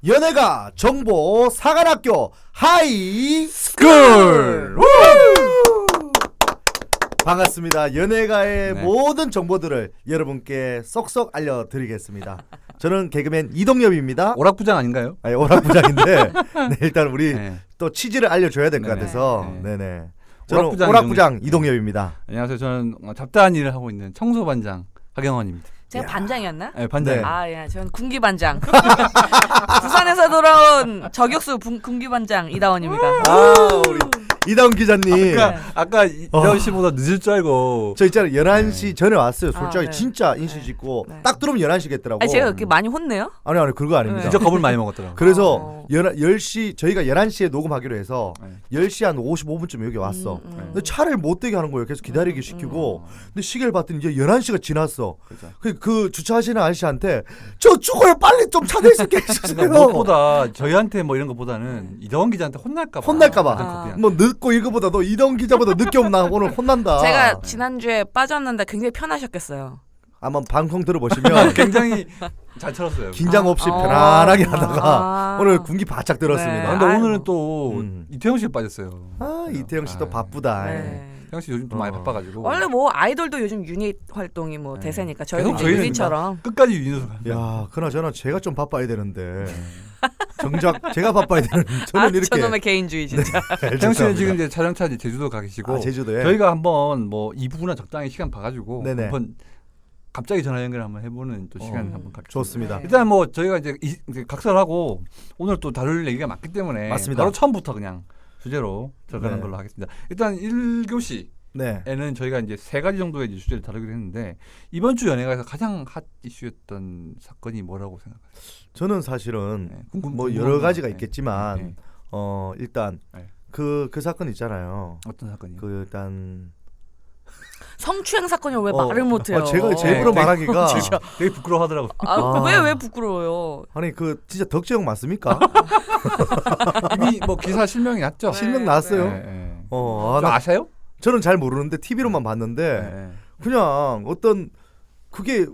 연예가 정보 사관학교 하이 스쿨! 반갑습니다. 연예가의 네. 모든 정보들을 여러분께 쏙쏙 알려드리겠습니다. 저는 개그맨 이동엽입니다. 오락부장 아닌가요? 아니, 오락부장인데 네, 일단 우리 네. 또 취지를 알려줘야 될 것 네네. 같아서 네. 네네. 저는 오락부장 오락부장 이동엽입니다. 안녕하세요. 저는 잡다한 일을 하고 있는 청소반장 하경원입니다. 제가 야. 반장이었나? 네, 반장. 네. 아, 예, 저는 군기반장. 부산에서 돌아온 저격수 군기반장 이다원입니다. 아, 우리 이다운 기자님. 아까 이다원 씨보다 늦을 줄 알고. 저 있잖아요. 11시 전에 왔어요. 솔직히 아, 네. 진짜 인시 짓고 네. 딱 들어오면 11시겠더라고. 아니, 제가 그렇게 많이 혼내요? 아니 그거 아닙니다. 진짜 겁을 많이 먹었더라고요. 그래서 10시 저희가 11시에 녹음하기로 해서 네. 10시 한 55분쯤에 여기 왔어. 근데 차를 못 대게 하는 거예요. 계속 기다리게 시키고. 근데 시계를 봤더니 이제 11시가 지났어. 그렇죠. 그 주차하시는 아저씨한테 저 죽어요. 빨리 좀 차 댈 수 있게 해주세요. 그러니까 무엇보다 저희한테 뭐 이런 것보다는 이다원 기자한테 혼날까봐. 혼날까봐. 뭐 늦고 이거보다 너 이동 기자보다 늦게 오면 나 오늘 혼난다. 제가 지난주에 빠졌는데 굉장히 편하셨겠어요. 한번 방송 들어보시면 굉장히 잘 틀었어요. 긴장 없이 아. 편안하게 하다가 아. 오늘 군기 바짝 네. 들었습니다. 근데 아이고. 오늘은 또 음. 이태영 씨가 빠졌어요. 아 이태영 씨도 아, 바쁘다. 네. 태영 씨 요즘 좀 많이 어. 바빠가지고. 원래 뭐 아이돌도 요즘 유닛 활동이 뭐 네. 대세니까 저희도 계속 이제 저희는 유닛처럼. 끝까지 유닛으로 갑니다. 야, 그나저나 제가 좀 바빠야 되는데 정작 제가 바빠야 되는 저는 아, 이렇게 저놈의 개인주의 진짜. 태영 씨는 지금 이제 촬영차 이제 제주도 가 계시고 아, 제주도에 저희가 한번 뭐 2부나 적당히 시간 봐가지고 네네. 한번 갑자기 전화 연결 한번 해보는 또 시간 한번 갖겠습니다. 좋습니다. 네. 일단 뭐 저희가 이제 각설하고 오늘 또 다룰 얘기가 많기 때문에 맞습니다. 바로 처음부터 그냥 주제로 들어가는 네. 걸로 하겠습니다. 일단 1교시에는 네. 저희가 이제 세 가지 정도의 이제 주제를 다루기로 했는데 이번 주 연예가에서 가장 핫 이슈였던 사건이 뭐라고 생각하세요? 저는 사실은 네, 뭐 궁금한 여러 가지가 네. 있겠지만 네. 일단 네. 그 사건 있잖아요. 어떤 사건이요? 그 일단 성추행 사건이 왜 말을 못해요? 제가 제 입으로 네, 말하기가 되게 부끄러워하더라고. 아. 왜 부끄러워요? 아니 그 진짜 덕재형 맞습니까? 이미 뭐 기사 실명이 났죠. 실명 나왔어요. 네, 네. 아, 좀 아세요? 저는 잘 모르는데 TV로만 봤는데 네. 그냥 어떤 그게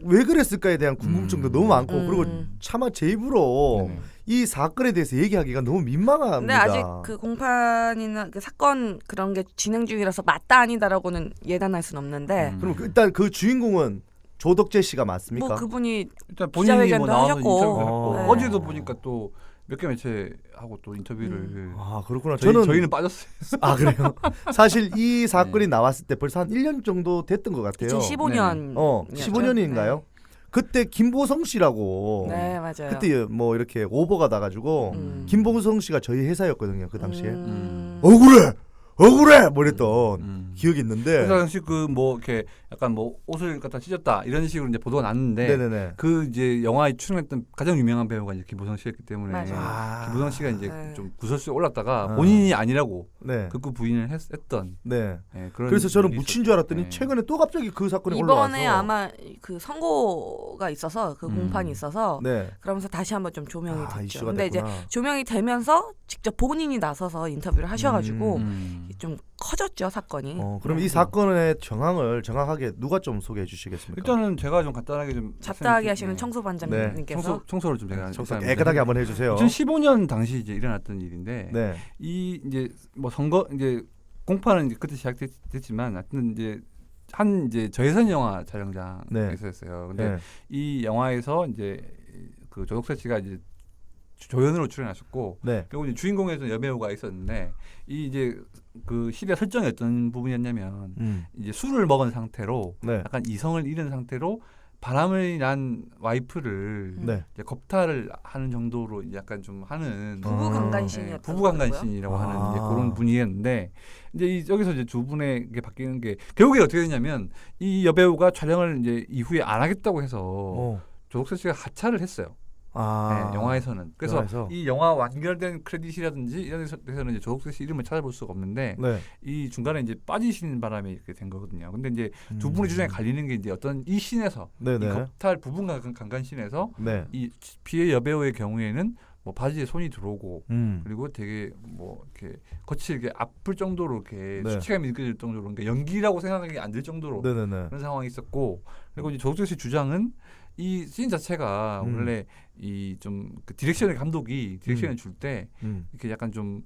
왜 그랬을까에 대한 궁금증도 너무 많고 그리고 차마 제 입으로 네네. 이 사건에 대해서 얘기하기가 너무 근데 민망합니다. 아직 그 공판이나 그 사건 그런 게 진행 중이라서 맞다 아니다라고는 예단할 수는 없는데 그럼 일단 그 주인공은 조덕재 씨가 맞습니까? 뭐 그분이 일단 본인이 뭐 기자회견도 나와서 하셨고. 인터뷰를 했고 네. 어제도 보니까 또 몇 개 매체하고 또 인터뷰를 아 그렇구나. 저희는 빠졌어요. 아 그래요. 사실 이 사건이 나왔을 때 벌써 한 1년 정도 됐던 것 같아요. 2015년 15년인가요? 그때 김보성 씨라고 네, 맞아요. 그때 뭐 이렇게 오버가 나가지고 김보성 씨가 저희 회사였거든요. 그 당시에 억울해 뭐 이랬던 기억이 있는데 그래서 당시 그 뭐 이렇게 약간 뭐 옷을 갖다 찢었다 이런 식으로 이제 보도가 났는데 네네네. 그 이제 영화에 출연했던 가장 유명한 배우가 이제 김보성 씨였기 때문에 맞아요. 김보성 씨가 이제 네. 좀 구설수에 올랐다가 본인이 아니라고 네. 극구 부인을 했던 네. 그런 그래서 저는 일이 묻힌 줄 알았더니 네. 최근에 또 갑자기 그 사건이 올라와서 이번에 아마 그 선고가 있어서 그 공판이 있어서 네. 그러면서 다시 한번 좀 조명이 됐죠. 이슈가 근데 됐구나. 이제 조명이 되면서 직접 본인이 나서서 인터뷰를 하셔가지고 좀 커졌죠 사건이. 그럼 이 사건의 정황을 정확하게 누가 좀 소개해 주시겠습니까? 일단은 제가 좀 간단하게 좀 잡다하게 하시는 네. 청소반장님께서 청소를 좀 제가 청소 일단 깨끗하게 한번 해주세요. 2015년 당시 이제 일어났던 일인데 네. 이 이제 뭐 선거 이제 공판은 이제 그때 시작됐지만 하여튼 이제 저예산 영화 촬영장에서였어요. 근데 네. 이 영화에서 이제 그 조덕세 씨가 이제 조연으로 출연하셨고 네. 그리고 이제 주인공에서 여배우가 있었는데 이 이제 그 시대 설정이 어떤 부분이었냐면 이제 술을 먹은 상태로 네. 약간 이성을 잃은 상태로 바람을 난 와이프를 네. 이제 겁탈을 하는 정도로 이제 약간 좀 하는 부부 강간신이었던 부부 강간신이라고 아. 하는 이제 그런 분위기였는데 이제 여기서 이제 두 분에게 바뀌는 게 결국에 어떻게 되냐면 이 여배우가 촬영을 이제 이후에 안 하겠다고 해서 조덕세 씨가 하차를 했어요. 네, 영화에서는. 그래서 영화에서? 이 영화 완결된 크레딧이라든지 이런 데서는 이제 조덕세 씨 이름을 찾아볼 수가 없는데 네. 이 중간에 이제 빠지시는 바람에 이렇게 된 거거든요. 근데 이제 두 분의 주장에 갈리는 게 이제 어떤 이 씬에서 네네. 이 겁탈 부분 강간 씬에서 네. 이 피해 여배우의 경우에는 뭐 바지에 손이 들어오고 음. 그리고 되게 뭐 이렇게 거칠게 아플 정도로 이렇게 네. 수치감이 느껴질 정도로 그러니까 연기라고 생각이 안 들 정도로 네네네. 그런 상황이 있었고 그리고 이제 조덕재 씨 주장은 이 씬 자체가 원래 이 좀 그 디렉션의 감독이 디렉션을 줄 때 이렇게 약간 좀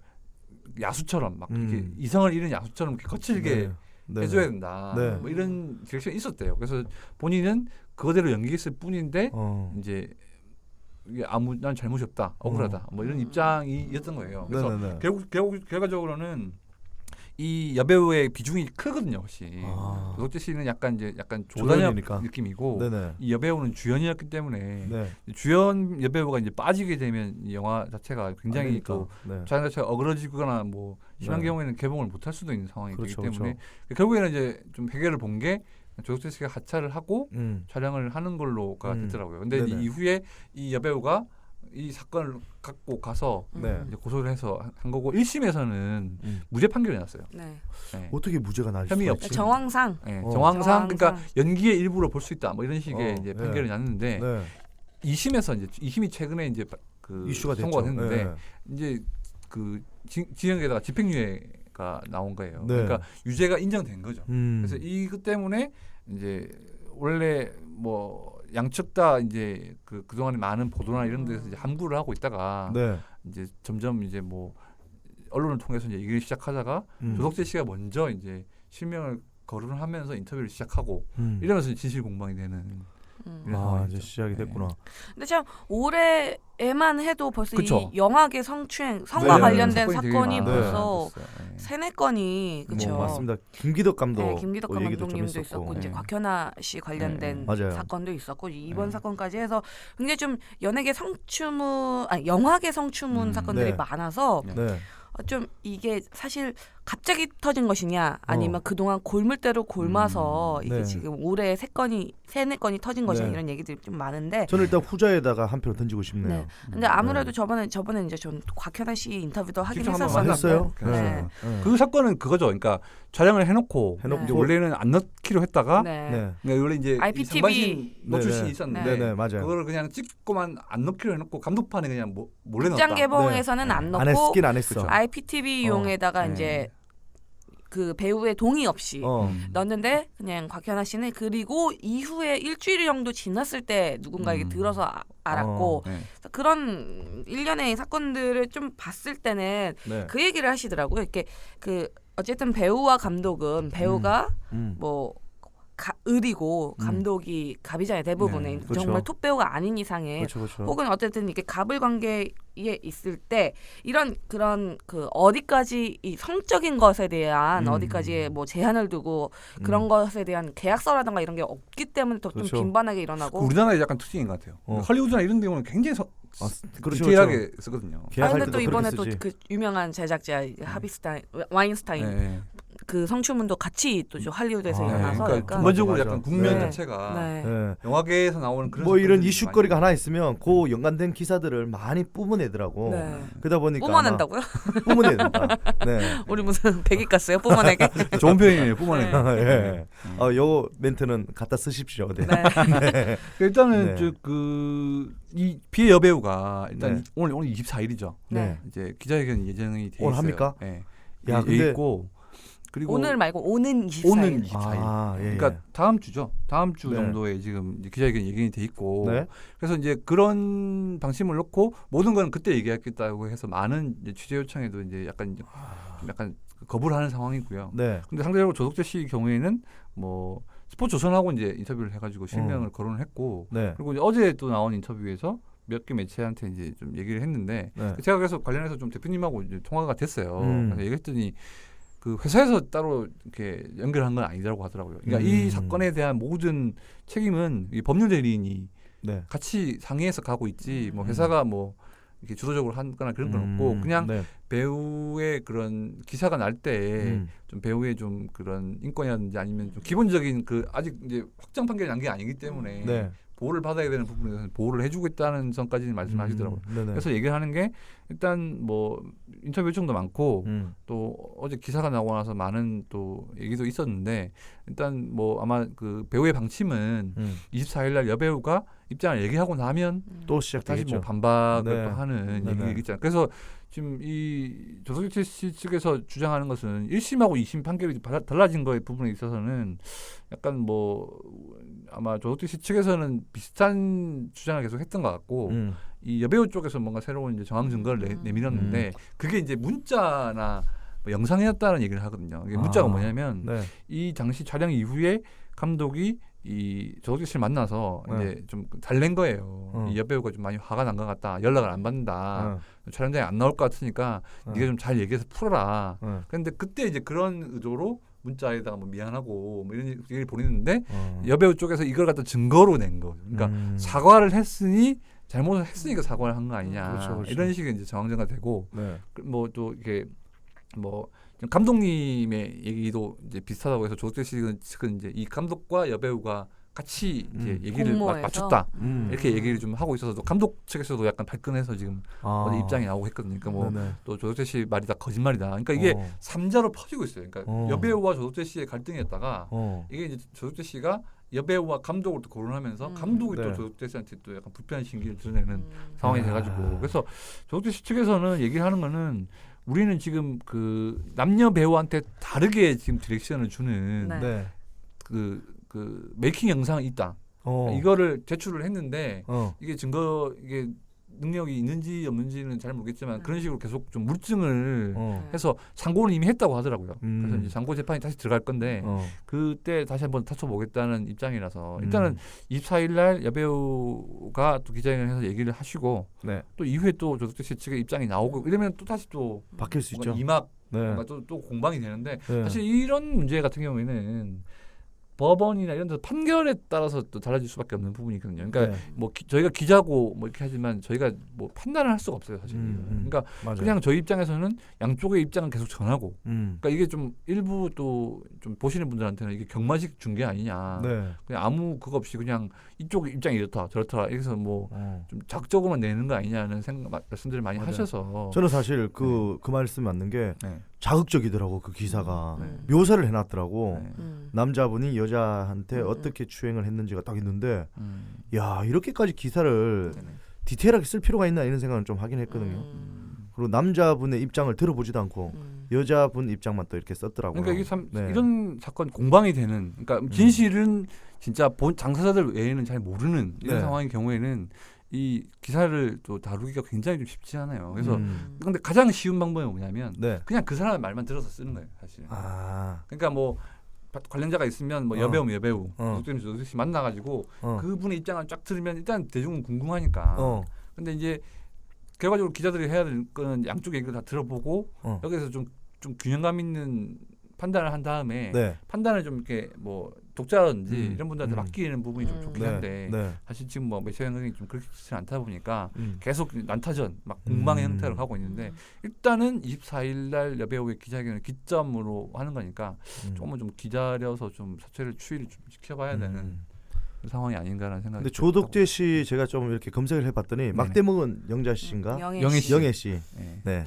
야수처럼 막 이렇게 이성을 잃은 야수처럼 이렇게 거칠게 해줘야 된다. 네. 뭐 이런 디렉션이 있었대요. 그래서 본인은 그거대로 연기했을 뿐인데 이제 이게 아무 난 잘못이 없다, 억울하다, 뭐 이런 입장이었던 거예요. 그래서 네네네. 결과적으로는 이 여배우의 비중이 크거든요, 훨씬. 조석재 씨는 약간 조단역 조연이니까. 느낌이고 네네. 이 여배우는 주연이었기 때문에 네. 주연 여배우가 이제 빠지게 되면 이 영화 자체가 굉장히 또 네. 촬영 자체가 어그러지거나 뭐 심한 네. 경우에는 개봉을 못할 수도 있는 상황이 그렇죠, 되기 때문에 결국에는 이제 좀 해결을 본 게 조석재 씨가 하차를 하고 촬영을 하는 걸로가 됐더라고요. 근데 네네. 이후에 이 여배우가 이 사건을 갖고 가서 네. 이제 고소를 해서 한 거고 1심에서는 무죄 판결이 났어요. 네. 네. 어떻게 무죄가 날 혐의 수가 없이. 있지? 정황상 네, 어. 정황상 그러니까 정황상. 연기의 일부로 볼 수 있다. 뭐 이런 식의 이제 네. 판결이 났는데 네. 2심에서 이제 2심이 최근에 이제 그 이슈가 됐죠. 선고가 됐는데 네. 이제 그 징역에다가 집행유예가 나온 거예요. 네. 그러니까 유죄가 인정된 거죠. 그래서 이것 때문에 이제 원래 뭐 양측 다 이제 그동안에 많은 보도나 이런 데서 이제 함구를 하고 있다가 네. 이제 점점 이제 뭐 언론을 통해서 이제 얘기를 시작하다가 조석재 씨가 먼저 이제 실명을 거론을 하면서 인터뷰를 시작하고 이러면서 진실 공방이 되는 이런 아, 상황이죠. 이제 시작이 됐구나. 근데 참 올해에만 해도 벌써 그쵸. 이 영화계 성추행, 성과 네, 관련된 사건이 되게 사건이 많아요. 벌써 네. 세네 건이 그렇죠. 뭐 맞습니다. 김기덕 감독, 네, 김기덕 뭐 얘기도 좀 감독님도 있었고 네. 이제 곽현아 씨 관련된 맞아요. 사건도 있었고 이번 네. 사건까지 해서 굉장히 좀 연예계 성추문, 아니 영화계 성추문 사건들이 네. 많아서 네. 좀 이게 사실 갑자기 터진 것이냐 아니면 그동안 골물대로 골마서 이게 네. 지금 올해 세네 건이 터진 것이냐 네. 이런 얘기들이 좀 많은데. 저는 일단 후자에다가 한 표를 던지고 싶네요. 네. 근데 아무래도 저번에 이제 전 곽현아 씨 인터뷰도 하긴 직접 한번 했었는데. 했어요? 네. 그 사건은 그거죠. 그러니까 촬영을 해놓고 이제 원래는 안 넣기로 했다가 네. 네. 그러니까 원래 이제 IPTV 상반신 노출신이 네네. 있었는데 네네, 맞아요. 그거를 그냥 찍고만 안 넣기로 해놓고 감독판에 그냥 몰래 넣었다. 극장 개봉에서는 네. 안 안 넣고 했긴 안 했어. 그쵸. IPTV용에다가 네. 이제 그 배우의 동의 없이 어. 넣었는데 그냥 곽현아 씨는 그리고 이후에 일주일 정도 지났을 때 누군가에게 들어서 알았고 네. 그래서 그런 일련의 사건들을 좀 봤을 때는 네. 그 얘기를 하시더라고요. 이렇게 그 어쨌든 배우와 감독은 배우가 뭐 을이고 감독이 갑이잖아요. 대부분은 그렇죠. 정말 톱 배우가 아닌 이상에 그렇죠, 그렇죠. 혹은 어쨌든 이게 갑을 관계에 있을 때 이런 그런 그 어디까지 이 성적인 것에 대한 어디까지의 뭐 제한을 두고 그런 것에 대한 계약서라든가 이런 게 없기 때문에 더 좀 그렇죠. 빈번하게 일어나고. 우리나라의 약간 특징인 것 같아요. 할리우드나 이런 경우는 굉장히 그렇죠, 디테일하게 쓰거든요. 아 계약할 근데 때도 또 이번에 그렇게 또 쓰지. 그 유명한 제작자 하비스타인 와인스타인 네. 그 성추문도 같이 또 할리우드에서 아, 일어나서 그러니까 약간 전반적으로 맞아. 약간 국면 네. 자체가 네. 네. 영화계에서 나오는 그런 뭐 이런 사건들이 이슈거리가 많이 하나 있으면 그 연관된 기사들을 많이 뿜어내더라고. 네. 그러다 보니까 뿜어낸다고요? 뿜어내야 된다. 네. 우리 무슨 배기 깠어요? 뿜어내게? 좋은 표현이에요. 뿜어내. 예. 요 멘트는 갖다 쓰십시오. 네. 네. 일단은 네. 이 피해 여배우가 일단 네. 오늘 24일이죠. 네. 이제 기자회견 예정이 돼 오늘 있어요. 합니까? 네. 야, 근데 있고 그리고 오늘 말고 오는 24일. 오는 24일. 아, 예, 예. 그러니까 다음 주죠. 다음 주 네. 정도에 지금 이제 기자회견 예정이 돼 있고 네. 그래서 이제 그런 방침을 놓고 모든 건 그때 얘기하겠다고 해서 많은 이제 취재 요청에도 이제 약간 거부를 하는 상황이고요. 네. 근데 상대적으로 조석재 씨 경우에는 뭐 스포츠조선하고 이제 인터뷰를 해가지고 실명을 거론을 했고 네. 그리고 이제 어제 또 나온 인터뷰에서 몇 개 매체한테 이제 좀 얘기를 했는데 네. 제가 그래서 관련해서 좀 대표님하고 이제 통화가 됐어요. 그래서 얘기했더니 그 회사에서 따로 이렇게 연결한 건 아니라고 하더라고요. 그러니까 이 사건에 대한 모든 책임은 이 법률 대리인이 네. 같이 상의해서 가고 있지 뭐 회사가 뭐 이렇게 주도적으로 하거나 그런 건 없고 그냥 네. 배우의 그런 기사가 날 때 좀 배우의 좀 그런 인권이라든지 아니면 좀 기본적인 그 아직 이제 확정 판결이 난 게 아니기 때문에 네. 보호를 받아야 되는 부분에 대해서 보호를 해주고 있다는 점까지는 말씀하시더라고요. 네네. 그래서 얘기를 하는 게 일단 뭐 인터뷰 요청도 많고 또 어제 기사가 나오고 나서 많은 또 얘기도 있었는데 일단 뭐 아마 그 배우의 방침은 24일 날 여배우가 입장을 얘기하고 나면 또 다시 시작되겠죠. 뭐 반박을 네. 또 하는 네네. 얘기 있잖아요. 그래서 지금 이 조석재 씨 측에서 주장하는 것은 1심하고 2심 판결이 달라진 거에 부분에 있어서는 약간 뭐 아마 조덕재 씨 측에서는 비슷한 주장을 계속 했던 것 같고 이 여배우 쪽에서 뭔가 새로운 이제 정황 증거를 내밀었는데 그게 이제 문자나 뭐 영상이었다는 얘기를 하거든요. 이게 문자가 뭐냐면 네. 이 당시 촬영 이후에 감독이 이 조덕재 씨를 만나서 이제 좀 달랜 거예요. 이 여배우가 좀 많이 화가 난 것 같다. 연락을 안 받는다. 촬영장에 안 나올 것 같으니까 네가 좀 잘 얘기해서 풀어라. 그런데 그때 이제 그런 의도로 문자에다가 뭐 미안하고 뭐 이런 얘기를 보냈는데 여배우 쪽에서 이걸 갖다 증거로 낸 거. 그러니까 사과를 했으니 잘못을 했으니까 사과를 한 거 아니냐. 그렇죠. 이런 식의 이제 정황전가 되고 네. 뭐 또 이게 뭐 감독님의 얘기도 이제 비슷하다고 해서 조덕재 씨는 이제 이 감독과 여배우가 같이 이제 얘기를 공모해서? 맞췄다 이렇게 얘기를 좀 하고 있어서 감독 측에서도 약간 발끈해서 지금 어제 입장이 나오고 했거든요. 그러니까 뭐 또 조덕재 씨 말이 다 거짓말이다. 그러니까 이게 삼자로 퍼지고 있어요. 그러니까 여배우와 조덕재 씨의 갈등이었다가 이게 이제 조덕재 씨가 여배우와 감독을 또 거론하면서 감독이 또 조덕재 씨한테 또 약간 불편한 심기를 드러내는 상황이 돼가지고 그래서 조덕재 씨 측에서는 얘기를 하는 거는 우리는 지금 그 남녀 배우한테 다르게 지금 디렉션을 주는 네. 그 메이킹 영상이 있다. 이거를 제출을 했는데 이게 이게 능력이 있는지 없는지는 잘 모르겠지만 그런 식으로 계속 좀 물증을 해서 상고는 이미 했다고 하더라고요. 그래서 이제 상고 재판이 다시 들어갈 건데 그때 다시 한번 다퉈보겠다는 입장이라서 일단은 24일 날 여배우가 또 기자회견을 해서 얘기를 하시고 또 이후에 또 조덕재 씨 측의 입장이 나오고 이러면 또 다시 또 바뀔 수 있죠. 이막 뭔가 또 공방이 되는데 사실 이런 문제 같은 경우에는 법원이나 이런 데서 판결에 따라서 또 달라질 수밖에 없는 부분이거든요. 그러니까 뭐 저희가 기자고 뭐 이렇게 하지만 저희가 뭐 판단을 할 수가 없어요, 사실. 그러니까 맞아요. 그냥 저희 입장에서는 양쪽의 입장을 계속 전하고. 그러니까 이게 좀 일부 또 좀 보시는 분들한테는 이게 경마식 중계 아니냐. 그냥 아무 그거 없이 그냥 이쪽 입장이 이렇다 저렇다 이래서 뭐 좀 적적으로만 내는 거 아니냐는 말씀들을 많이 하셔서. 저는 사실 그 말씀 맞는 게 자극적이더라고 그 기사가 묘사를 해놨더라고. 남자분이 여자한테 어떻게 추행을 했는지가 딱 있는데 야 이렇게까지 기사를 디테일하게 쓸 필요가 있나 이런 생각은 좀 하긴 했거든요. 그리고 남자분의 입장을 들어보지도 않고 여자분 입장만 또 이렇게 썼더라고요. 그러니까 이게 참 이런 사건 공방이 되는 그러니까 진실은 진짜 본 당사자들 외에는 잘 모르는 이런 상황인 경우에는 이 기사를 또 다루기가 굉장히 좀 쉽지 않아요. 그래서 근데 가장 쉬운 방법이 뭐냐면 그냥 그 사람의 말만 들어서 쓰는 거예요, 사실. 그러니까 뭐 관련자가 있으면 뭐 여배우면 여배우, 조덕재 씨 만나가지고 그분의 입장을 쫙 들으면 일단 대중은 궁금하니까. 근데 이제 결과적으로 기자들이 해야 될 거는 양쪽 얘기를 다 들어보고 여기서 좀 균형감 있는 판단을 한 다음에 판단을 좀 이렇게 뭐 독자라든지 이런 분들한테 맡기는 부분이 좀 좋긴 한데 사실 지금 뭐 매체 현상이 좀 그렇지 않다 보니까 계속 난타전 막 공방의 형태로 가고 있는데 일단은 24일 날 여배우의 기자회견을 기점으로 하는 거니까 조금은 좀 기다려서 좀 사체를 추이를 좀 지켜봐야 되는 상황이 아닌가라는 생각이. 근데 조덕재 씨 제가 좀 이렇게 검색을 해봤더니 막대 먹은 영자 씨인가? 영애 씨. 네.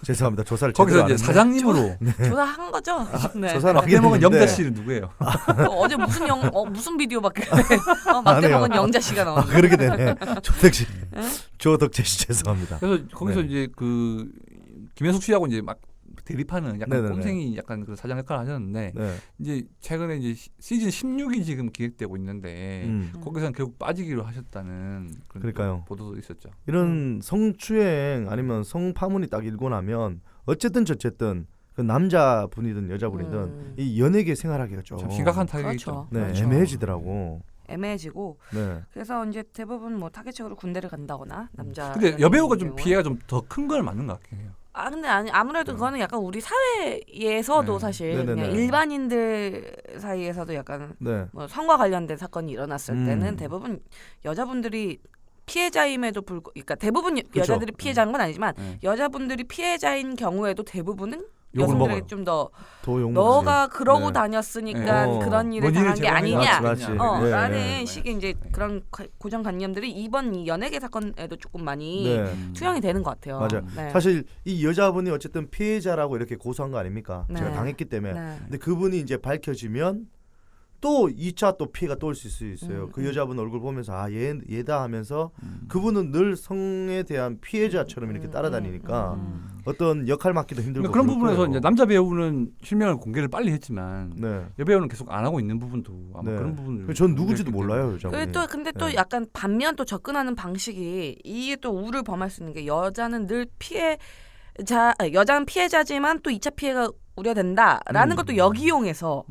죄송합니다. 조사를 거기서 이제 사장님으로 조사한 거죠. 조사를 막대 먹은 영자 씨는 누구예요? 어제 무슨 비디오밖에 막대 먹은 영자 씨가 나왔네. 그렇게 되네. 조덕재 씨 죄송합니다. 그래서 거기서 이제 그 김현숙 씨하고 이제 막 대립하는 약간 꼼생이 약간 그 사장 역할을 하셨는데 이제 최근에 이제 시즌 16이 지금 기획되고 있는데 거기서는 결국 빠지기로 하셨다는 그런 보도도 있었죠. 이런 성추행 아니면 성파문이 딱 일고 나면 어쨌든 저쨌든 그 남자분이든 여자분이든 이 연예계 생활하기가 좀 심각한 타격이죠. 그렇죠. 애매해지더라고. 애매해지고 그래서 이제 대부분 뭐 타겟적으로 군대를 간다거나 남자. 근데 여배우가 좀 피해가 좀 더 큰 걸 맞는 것 같긴 해요. 근데 아무래도 그거는 약간 우리 사회에서도 사실 그냥 일반인들 사이에서도 약간 뭐 성과 관련된 사건이 일어났을 때는 대부분 여자분들이 피해자임에도 그러니까 대부분 여자들이 피해자인 건 아니지만 여자분들이 피해자인 경우에도 대부분은 여성들에게 좀 더 너가 그러고 다녔으니까 그런 일을 당한 게 아니냐 라는 식의 이제 그런 고정관념들이 이번 이 연예계 사건에도 조금 많이 투영이 되는 것 같아요. 맞아요. 사실 이 여자분이 어쨌든 피해자라고 이렇게 고소한 거 아닙니까? 제가 당했기 때문에. 근데 그분이 이제 밝혀지면 또 2차 또 피해가 또 올 수 있어요. 그 여자분 얼굴 보면서 얘다 하면서 그분은 늘 성에 대한 피해자처럼 이렇게 따라다니니까 어떤 역할 맡기도 힘들고 그런 그럴 부분에서 거예요. 이제 남자 배우는 실명을 공개를 빨리 했지만 네. 여배우는 계속 안 하고 있는 부분도 아마 네. 그런 부분을 전 누구지도 몰라요, 여자분이. 근데 또 네. 약간 반면 또 접근하는 방식이 이게 또 우를 범할 수 있는 게 여자는 늘 여자는 피해자지만 또 2차 피해가 우려된다라는 것도 역이용해서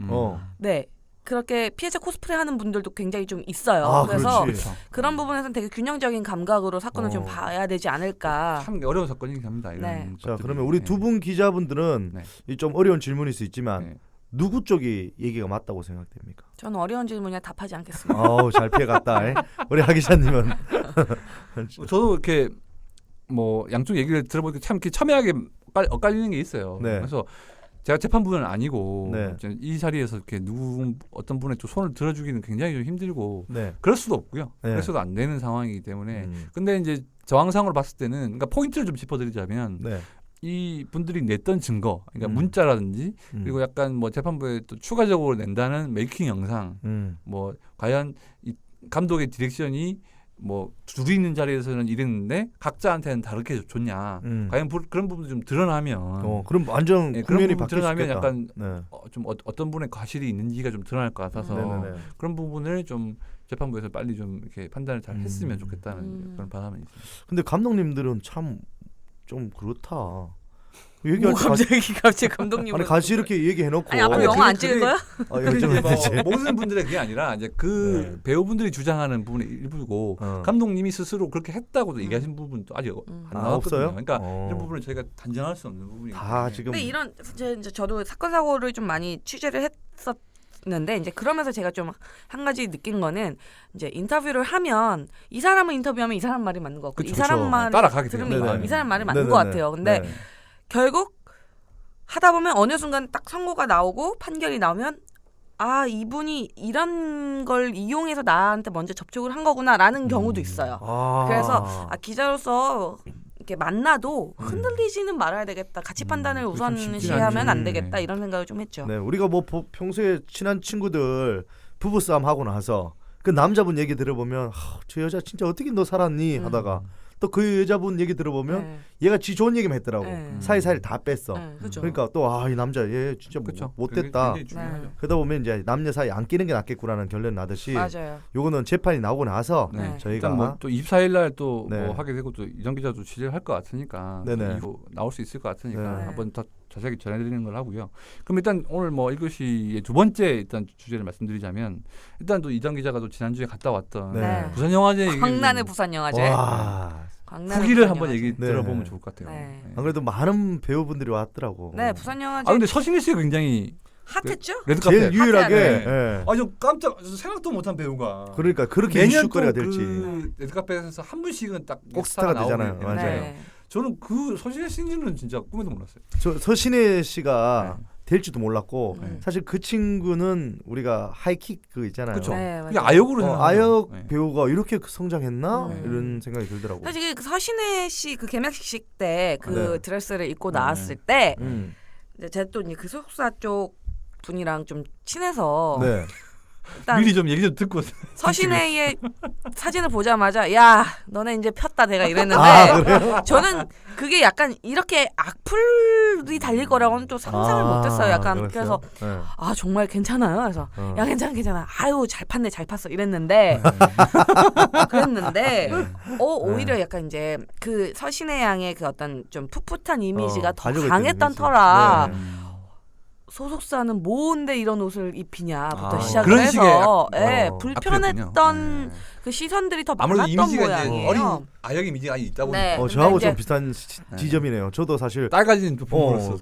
네. 그렇게 피해자 코스프레 하는 분들도 굉장히 좀 있어요. 그래서 그런 부분에서는 되게 균형적인 감각으로 사건을 좀 봐야 되지 않을까. 참 어려운 사건이긴 합니다. 이런 네. 자, 그러면 우리 두 분 기자분들은 네. 좀 어려운 질문일 수 있지만 네. 누구 쪽이 얘기가 맞다고 생각됩니까? 저는 어려운 질문에 답하지 않겠습니다. 잘 피해갔다. 우리 하 기자님은 저도 이렇게 뭐 양쪽 얘기를 들어보니까 참 이렇게 첨예하게 엇갈리는 게 있어요. 네. 그래서 제가 재판부는 아니고 네. 이 자리에서 이렇게 어떤 분의 좀 손을 들어주기는 굉장히 좀 힘들고 네. 그럴 수도 없고요. 네. 그래서도 안 되는 상황이기 때문에 근데 이제 정황상으로 봤을 때는 그러니까 포인트를 좀 짚어드리자면 네. 이 분들이 냈던 증거, 그러니까 문자라든지 그리고 약간 뭐 재판부에 또 추가적으로 낸다는 메이킹 영상, 뭐 과연 이 감독의 디렉션이 뭐 둘이 있는 자리에서는 이랬는데 각자한테는 다르게 줬냐, 과연 그런 부분도 좀 드러나면, 그럼 완전 그런 국면이 부분 드러나면 바뀌었겠다. 약간 네. 좀 어떤 분의 과실이 있는지가 좀 드러날 것 같아서 네네네. 그런 부분을 좀 재판부에서 빨리 좀 이렇게 판단을 잘 했으면 좋겠다는 그런 바람이 있습니다. 근데 감독님들은 참 좀 그렇다. 뭐 갑자기 감독님 아니 같이 이렇게 얘기해놓고 아니 앞으로 영화 안 찍을 거야? 모든 분들의 그게 아니라 이제 그 배우분들이 주장하는 부분의 일부고 감독님이 스스로 그렇게 했다고도 얘기하신 부분도 아직 안 나왔거든요. 없어요? 그러니까 이런 부분을 저희가 단정할 수 없는 부분이 다 지금. 근데 이런 이제 저도 사건 사고를 좀 많이 취재를 했었는데 이제 그러면서 제가 좀 한 가지 느낀 거는 이제 인터뷰를 하면 이 사람을 인터뷰하면 이 사람 말이 맞는 거 같고 이 사람 말을 따라가게 들으면 이 사람 말이 맞는 네네네. 것 같아요. 근데 네. 결국 하다 보면 어느 순간 딱 선고가 나오고 판결이 나오면 아 이분이 이런 걸 이용해서 나한테 먼저 접촉을 한 거구나라는 경우도 있어요. 그래서 기자로서 이렇게 만나도 흔들리지는 말아야 되겠다. 가치 판단을 우선시하면 안 되겠다. 이런 생각을 좀 했죠. 네, 우리가 뭐 평소에 친한 친구들 부부 싸움 하고 나서 그 남자분 얘기 들어보면 저 여자 진짜 어떻게 너 살았니 하다가 또 그 여자분 얘기 들어보면 얘가 지 좋은 얘기만 했더라고. 사이사이를 다 뺐어. 그렇죠. 그러니까 또 이 남자 얘 진짜 못됐다. 그러다 보면 이제 남녀 사이 안 끼는 게 낫겠구나는 결론 나듯이. 맞아요. 요거는 재판이 나오고 나서 저희가 뭐또 24일 날 또 뭐 하게 되고 또 이정 기자도 취재를 할 것 같으니까 이거 나올 수 있을 것 같으니까 한번 더 자세하게 전해드리는 걸 하고요. 그럼 일단 오늘 뭐 1교시의 두 번째 일단 주제를 말씀드리자면 일단 또 이정 기자가 또 지난주에 갔다 왔던 부산 영화제 광란의 부산 영화제. 후기를 한번 얘기 들어보면 좋을 것 같아요. 안 그래도 많은 배우분들이 왔더라고. 네, 부산 영화제. 근데 서신희 씨가 굉장히 핫했죠? 레드카페 제일 유일하게. 저 깜짝 생각도 못한 배우가. 그러니까 그렇게 이슈거리가 될지. 그 레드카페에서 한 분씩은 딱 꼭 스타가 되잖아요. 맞아요. 저는 그 서신혜 씨는 진짜 꿈에도 몰랐어요. 서신혜 씨가 될지도 몰랐고 사실 그 친구는 우리가 하이킥 그 있잖아요. 그렇죠. 아역으로 아역 배우가 이렇게 성장했나 이런 생각이 들더라고. 사실 그 서신혜 씨 그 개막식 때 그 드레스를 입고 나왔을 때 제가 또 그 소속사 쪽 분이랑 좀 친해서 미리 좀 얘기 좀 듣고 서신혜의 사진을 보자마자 야 너네 이제 폈다 내가 이랬는데 저는 그게 약간 이렇게 악플이 달릴 거라고는 또 상상을 못했어요. 약간 그래서 정말 괜찮아요. 그래서 야 괜찮아. 아유 잘 팠네 잘 팠어 이랬는데 그랬는데 오히려 약간 이제 그 서신혜 양의 그 어떤 좀 풋풋한 이미지가 더 강했던 터라. 소속사는 뭔데 이런 옷을 입히냐부터 시작을 해서 불편했던 그 시선들이 더 많았던 모양이에요. 어린 아역 이미지가 있다 보니까 저하고 좀 비슷한 지점이네요. 저도 사실 딸 가진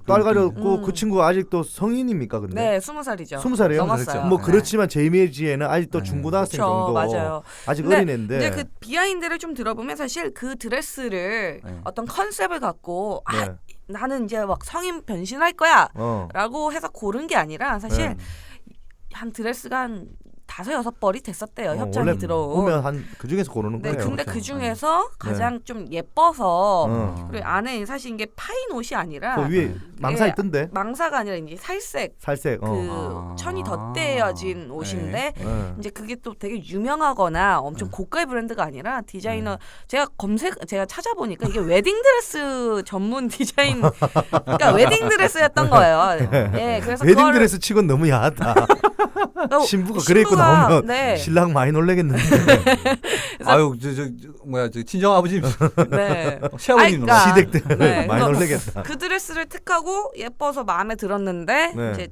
딸 가졌고 그 친구가 아직도 성인입니까 근데? 네, 20살이죠. 20살이에요? 넘었어요. 뭐 그렇지만 제 이미지에는 아직도 중고등학생 정도 맞아요. 아직 어린애인데 이제 그 비하인드를 좀 들어보면 사실 그 드레스를 어떤 컨셉을 갖고 나는 이제 막 성인 변신할 거야 라고 해서 고른 게 아니라 사실 한 드레스가 한 5-6벌이 됐었대요. 원래 협찬이 들어온. 보면 한 그 중에서 고르는 네, 거예요. 근데 그렇죠. 그 중에서 가장 좀 예뻐서 그리고 아. 안에 사실 이게 파인 옷이 아니라 그 위에 망사 예, 있던데. 망사가 아니라 이제 살색 살색. 그 천이 덧대어진 옷인데 네. 이제 그게 또 되게 유명하거나 엄청 고가의 브랜드가 아니라 디자이너 제가 찾아보니까 이게 웨딩드레스 전문 디자인 그러니까 웨딩드레스였던 거예요. 예, 그래서 웨딩드레스 치곤 너무 야하다. 신부가 그래 입고 나오면 네. 신랑 많이 놀래겠는데. 아유 저 친정 아버지 네. 시아버님 그러니까 시댁 때 네, 많이 그래서 놀래겠다. 그 드레스를 택하고 예뻐서 마음에 들었는데 네. 이제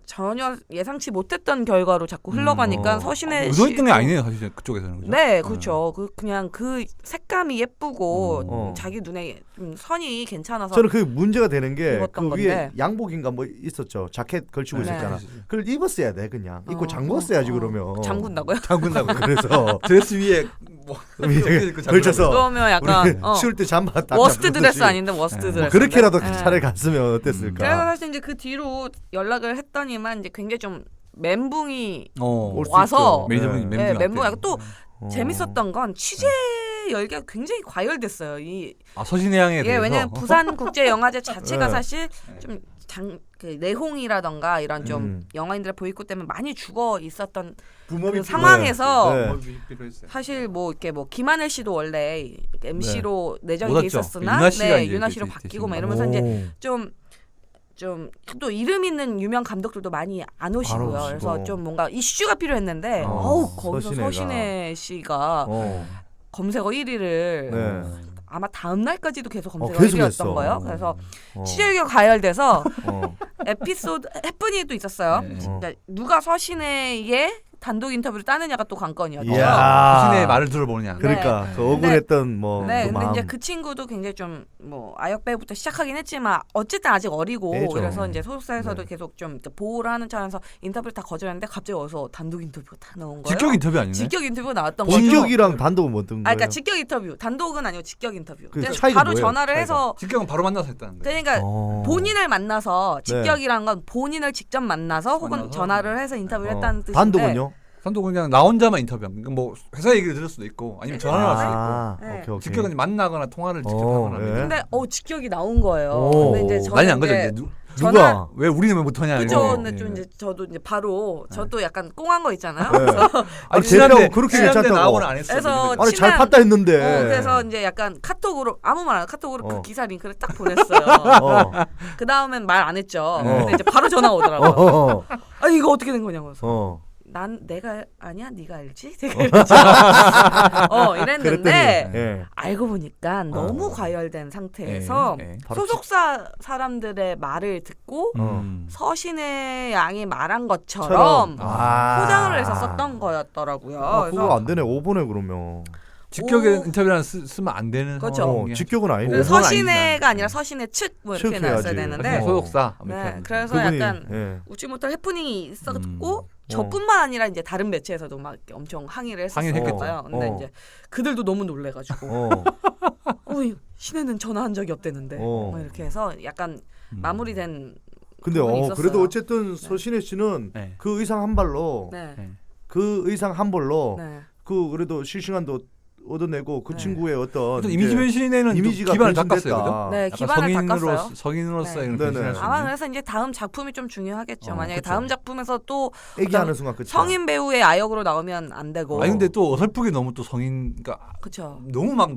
전혀 예상치 못했던 결과로 자꾸 흘러가니까 서신의 의도했던 게 아니네요 사실 그쪽에서는. 그죠? 네, 그렇죠. 그냥 그 색감이 예쁘고 음. 자기 눈에 좀 선이 괜찮아서 저는 그 문제가 되는 게 그 입었던 위에 건데. 양복인가 뭐 있었죠. 자켓 걸치고 네. 있었잖아. 그걸 입었어야 돼 그냥. 입고 어, 잠궜어야지 그러면. 잠근다고요? 잠근다고. 그래서 드레스 위에 뭐 위에 걸쳐서 그러면 약간 우리 추울 때 잠바 딱 워스트 잡듯이 드레스 아닌데 워스트 네. 드레스. 뭐 그렇게라도 차라리 갔으면 어땠을까. 그래서 사실 이제 그 뒤로 연락을 했더니만 이제 굉장히 좀 멘붕이 올 수 와서 있죠. 매니저분이 네. 네, 멘붕하고 또 어. 재밌었던 건 취재 열기가 굉장히 과열됐어요. 서신혜양에 대해서. 왜냐면 부산 국제 영화제 자체가 네. 사실 좀 그 내홍이라던가 이런 좀 음. 영화인들의 보이콧 때문에 많이 죽어 있었던 붐업이 그 상황에서 네. 사실 뭐 이렇게 뭐 김하늘 씨도 원래 MC로 내정이 못 돼 왔죠. 있었으나 윤아 씨가 이제 윤아 씨로 그 바뀌고 막 대신- 이러면서 이제 오. 좀 또 이름 있는 유명 감독들도 많이 안 오시고요. 오시고. 그래서 좀 뭔가 이슈가 필요했는데 거기서 서신혜가. 서신혜 씨가 어. 검색어 1위를 네. 아마 다음 날까지도 계속 검색어 계속 1위였던 했어. 거예요. 그래서 어. 취재가 과열돼서 어. 에피소드 해프닝도 있었어요. 네. 그러니까 누가 서신혜의 단독 인터뷰를 따느냐가 또 관건이었죠. 이야. 서신의 말을 들어보느냐. 그러니까 그 억울했던 뭐 네, 그 근데 마음. 이제 그 친구도 굉장히 좀 뭐 아역배우부터 시작하긴 했지만 어쨌든 아직 어리고 애죠. 그래서 이제 소속사에서도 네. 계속 좀 보호를 하는 차원에서 인터뷰를 다 거절했는데 갑자기 어디서 단독 인터뷰가 다 나온 거예요. 직격 인터뷰 아니네. 직격 인터뷰가 나왔던 거죠. 직격이랑 단독은 뭐 어떤 거예요? 그러니까 직격 인터뷰, 단독은 아니고 직격 인터뷰. 그 그냥 차이가 바로 뭐예요? 전화를 차이가? 해서 직격은 바로 만나서 했다는 거예요. 그러니까 본인을 만나서 네. 직격이란 건 본인을 직접 만나서 혹은 만나서? 전화를 해서 인터뷰를 했다는 뜻인데 단독은요? 단독은 그냥 나 혼자만 인터뷰. 그러니까 뭐 회사 얘기를 들을 수도 있고 아니면 전화를 할 수도 있고. 아, 네. 오케이 오케이. 직격은 이제 만나거나 통화를 직접 어, 하거나. 예. 근데 직격이 나온 거예요. 오. 근데 이제 저는 난리 난 거죠. 이제 이제 누가? 왜 우리는 왜 못하냐. 그죠. 이거. 근데 좀 예. 이제 저도 이제 바로 저도 약간 꽁한 거 있잖아요. 네. 그래서 아니 친한데 제대로 그렇게 친한데 괜찮다고. 나오고는 안 했어. 그래서 아니 잘 친한- 팠다 했는데. 그래서 이제 약간 카톡으로 아무 말 안 하고 카톡으로 그 어. 기사 링크를 딱 보냈어요. 어. 그 다음엔 말 안 했죠. 근데 이제 바로 전화 어. 오더라고요. 어. 아 이거 어떻게 된 거냐고. 그래서 어. 난 내가 아니야 네가 알지? 되게 이랬죠. 이랬는데 그랬더니, 예. 알고 보니까 너무 과열된 상태에서 예, 예. 바로 소속사 사람들의 말을 듣고 서신의 양이 말한 것처럼 아. 포장을 해서 썼던 거였더라고요. 아, 그래서 그거 안 되네. 5분에 그러면. 직격의 오. 인터뷰는 쓰면 안 되는 그렇죠. 상황이야. 직격은 아니네. 그래서 오버는 서신혜가 아닙니다. 아니라 서신혜 측 뭐 이렇게 측 나왔어야 해야지. 되는데 소속사. 네, 그래서 그분이, 약간 예. 웃지 못할 해프닝이 있었고 어. 저뿐만 아니라 이제 다른 매체에서도 막 이렇게 엄청 항의를 항의를 했었어요. 근데 어. 이제 그들도 너무 놀래가지고 어. 신혜는 전화한 적이 없대는데 어. 뭐 이렇게 해서 약간 마무리된 근데 부분이 있었어요. 그래도 어쨌든 서신혜 씨는 네. 그 의상 한 발로 네. 그 의상 한 벌로 네. 그 그래도 실시간도 얻어내고 그 네. 친구의 어떤 또 이미지 변신에는 이미지가 기반을 변신됐다. 닦았어요. 그죠? 네, 약간 기반을 닦았어요. 성인으로서 네. 이런 네네. 변신할 수 아마 있는. 그래서 이제 다음 작품이 좀 중요하겠죠. 만약에 그쵸. 다음 작품에서 또 애기하는 순간 그쵸. 성인 배우의 아역으로 나오면 안 되고. 아니 근데 또 어설프게 너무 또 성인 그러니까 그렇죠. 너무 막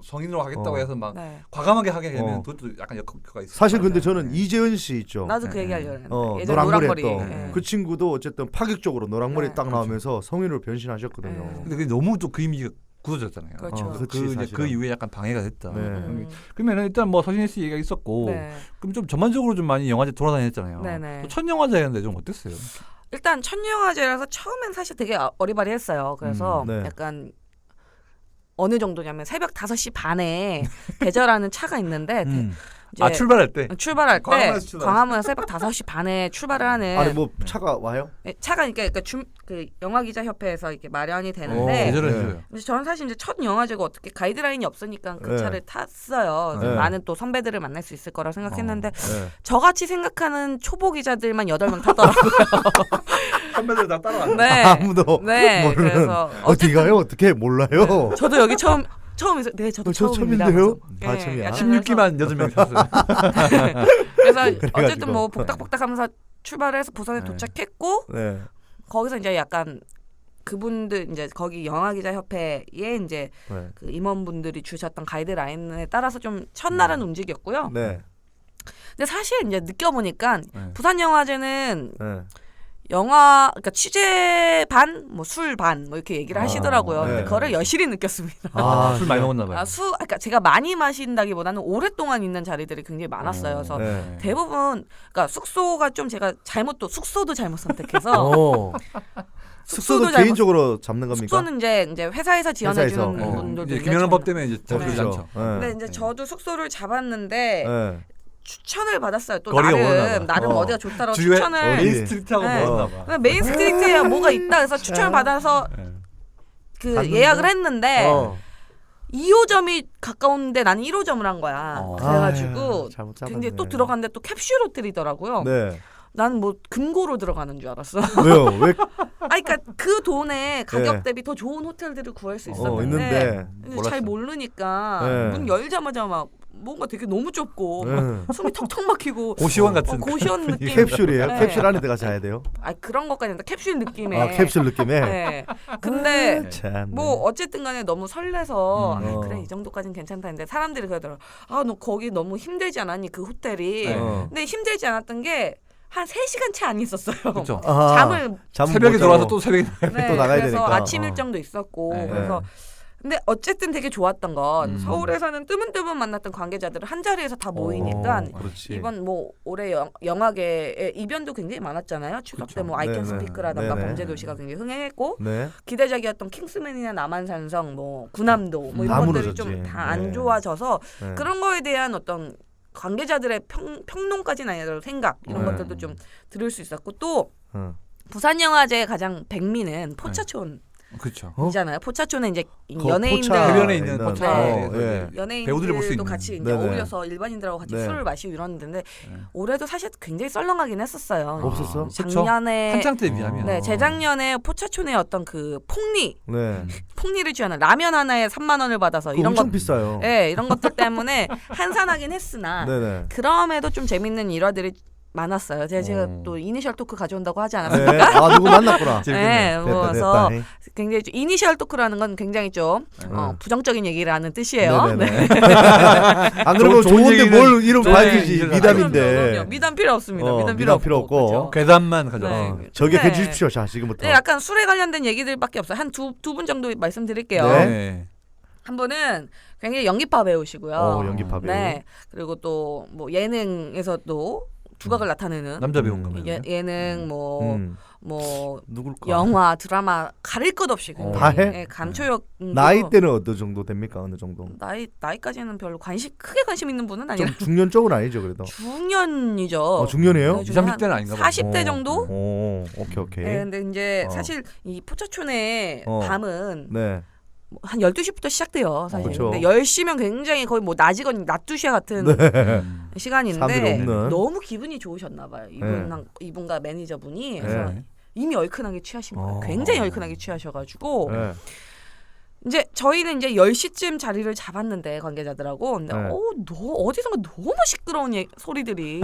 성인으로 하겠다고 어. 해서 막 네. 과감하게 하게 되면 어. 그것도 약간 역효과가 있어요. 사실 근데 네. 저는 이재은 씨 있죠. 나도 그 얘기하려고 했는데. 어, 예전 노랑머리 노랑머리. 했던 네. 그 친구도 어쨌든 파격적으로 노랑머리 네. 딱 나오면서 성인으로 변신하셨거든요. 네. 근데 그게 너무 또 그 이미지가 굳어졌잖아요. 그렇죠. 그치, 이제 사실은. 그 이후에 약간 방해가 됐다. 네. 그러면 일단 뭐 서신혜 씨 얘기가 있었고 네. 그럼 좀 전반적으로 좀 많이 영화제 돌아다녔잖아요. 네네. 또 첫 영화제였는데 좀 어땠어요? 일단 첫 영화제라서 처음엔 사실 되게 어리바리했어요. 그래서 네. 약간 어느 정도냐면 새벽 5시 반에 대절하는 차가 있는데 이제 출발할 때 출발할 때 광화문에서 출발했어요. 광화문 새벽 5시 반에 출발을 하는 아니 뭐 차가 와요? 차가 그러니까 그 영화 기자 협회에서 이렇게 마련이 어, 되는데 대절을 네. 해줘요. 근데 저는 사실 이제 첫 영화제고 어떻게 가이드라인이 없으니까 그 네. 차를 탔어요. 네. 많은 또 선배들을 만날 수 있을 거라 생각했는데 네. 저같이 생각하는 초보 기자들만 8명 탔더라고요. 선배들 다 따라왔네. 네. 아무도 네. 모르는. 그래서 어디 가요? 어떻게 몰라요? 저도 여기 처음이세요? 네, 저도 저 처음입니다. 처음인데요? 그래서. 아, 처음이야. 약간 16기만 8명 탔어요. 그래서 그래가지고. 어쨌든 뭐 복닥복닥하면서 출발을 해서 부산에 네. 도착했고 네. 거기서 이제 약간 그분들 이제 거기 영화기자협회에 이제 네. 그 임원분들이 주셨던 가이드라인에 따라서 좀 첫날은 움직였고요. 네. 근데 사실 이제 느껴보니까 네. 부산영화제는 네. 영화 그러니까 취재 반, 뭐 술 반, 뭐 이렇게 얘기를 하시더라고요. 네. 근데 그거를 여실히 느꼈습니다. 술 많이 먹었나 봐요. 그러니까 제가 많이 마신다기보다는 오랫동안 있는 자리들이 굉장히 많았어요. 그래서 네. 대부분 그러니까 숙소가 좀 제가 숙소도 잘못 선택해서 오. 숙소도 잘못- 개인적으로 잡는 겁니까? 숙소는 이제 회사에서 지원해 주는 회사에서. 분들도 이제 있죠. 김연아법 때문에 이제 잡히지 그렇죠. 않죠. 근데 네. 이제 저도 숙소를 잡았는데 네. 추천을 받았어요. 또 거리가 멀었나 봐. 나름 어. 어디가 좋다고 주위에 추천을 메인 스트리트하고 네. 멀었나 봐. 그냥 메인 스트리트에 뭐가 있다 그래서 추천을 받아서 네. 그 갔는데? 예약을 했는데 어. 2호점이 가까운데 나는 1호점을 한 거야. 어. 그래가지고 아유, 잘못 잡았네. 굉장히 또 들어갔는데 또 캡슐 호텔이더라고요. 네. 나는 뭐 금고로 들어가는 줄 알았어. 왜요? 왜? 그러니까 그 돈에 가격 네. 대비 더 좋은 호텔들을 구할 수 있었는데 있는데 근데 몰랐어. 잘 모르니까 네. 문 열자마자 막 뭔가 되게 너무 좁고 네. 막 숨이 턱턱 막히고 고시원 같은 고시원 느낌. 캡슐이에요? 네. 캡슐 안에 들어가 자야 돼요? 아 그런 것까지 아니라 캡슐 느낌의. 아, 캡슐 느낌에. 네. 근데 아, 참. 뭐 어쨌든 간에 너무 설레서 아, 어. 그래 이 정도까지는 괜찮다 했는데 사람들이 그러더라고. 아 너 거기 너무 힘들지 않았니 그 호텔이. 네. 어. 근데 힘들지 않았던 게 한 3시간 채 안 있었어요. 그렇죠. 아, 잠을 잠은 새벽에 못 들어와서 자고. 또 새벽에 네, 또 나가야 그래서 되니까. 아침 어. 일정도 있었고 네. 그래서 근데 어쨌든 되게 좋았던 건 음. 서울에서는 뜨문뜨문 만났던 관계자들을 한 자리에서 다 모이니까 그렇지. 이번 뭐 올해 영화계의 이변도 굉장히 많았잖아요. 추석 때 뭐 아이캔 네네. 스피크라던가 네네. 범죄도시가 굉장히 흥행했고 네. 기대작이었던 킹스맨이나 남한산성 뭐 구남도 뭐 다 이런 것들이 무너졌지. 좀 다 안 네. 좋아져서 네. 그런 거에 대한 어떤 관계자들의 평론까지는 아니더라도 생각 이런 네. 것들도 좀 들을 수 있었고 또 어. 부산영화제의 가장 백미는 포차촌 그렇죠. 어? 이잖아요. 포차촌에 이제 거 연예인들 포차 해변에 있는 있는- 포차 네. 예. 배우들이 볼수 연예인들도 있는. 같이 이제 네네. 어울려서 일반인들하고 같이 네. 술을 마시고 이러는데 네. 올해도 사실 굉장히 썰렁하긴 했었어요. 없었어? 작년에 한창 때 비하면. 네 재작년에 포차촌의 어떤 그 네. 폭리를 취하는 라면 하나에 3만 원을 받아서 그거 이런 엄청 것 비싸요. 네, 이런 것들 때문에 한산하긴 했으나 네네. 그럼에도 좀 재밌는 일화들이 많았어요. 제가 어. 또 이니셜 토크 가져온다고 하지 네. 않았습니까? 아 누구 만났구나. 네, 됐다 그래서 됐다. 굉장히 좀 이니셜 토크라는 건 굉장히 좀 네. 부정적인 얘기라는 뜻이에요. 네네네. 안 그러면 좋은 좋은데 얘기는- 뭘 이름 네. 밝히지 그럼요, 미담인데. 그럼요. 미담 필요 없습니다. 어, 미담 미담 필요 없고. 그렇죠. 계단만 가져. 네. 어, 저격해 네. 주십시오. 자 지금부터. 네, 약간 술에 관련된 얘기들밖에 없어요. 한 두 분 정도 말씀드릴게요. 네. 네. 한 분은 굉장히 연기파 배우시고요. 연기파 배우. 네. 그리고 또 뭐 예능에서도 두각을 나타내는 남자 배우인가 봐요. 예능 뭐 음. 누굴까? 영화 드라마 가릴 것 없이 굉장히 다 해? 예, 감초역 나이대는 어느 정도 됩니까? 어느 정도? 나이까지는 별로 크게 관심 있는 분은 아니라 좀 중년 쪽은 아니죠, 그래도. 중년이죠. 중년이에요? 20, 30대는 아닌가 봐요. 40대 정도? 오, 오케이. 네, 근데 이제 어. 사실 이 포차촌의 어. 밤은 네. 뭐한 12시부터 시작돼요. 사실. 그쵸. 근데 10시면 굉장히 거의 뭐 낮이건 낮 2시 같은 네. 음. 시간인데 사람들이 없는. 너무 기분이 좋으셨나 봐요. 이분과 매니저분이 그래서 네. 이미 얼큰하게 취하신 거예요. 어. 굉장히 얼큰하게 취하셔가지고 네. 이제 저희는 이제 10시쯤 자리를 잡았는데 관계자들하고 근데 네. 너 어디선가 너무 시끄러운 소리들이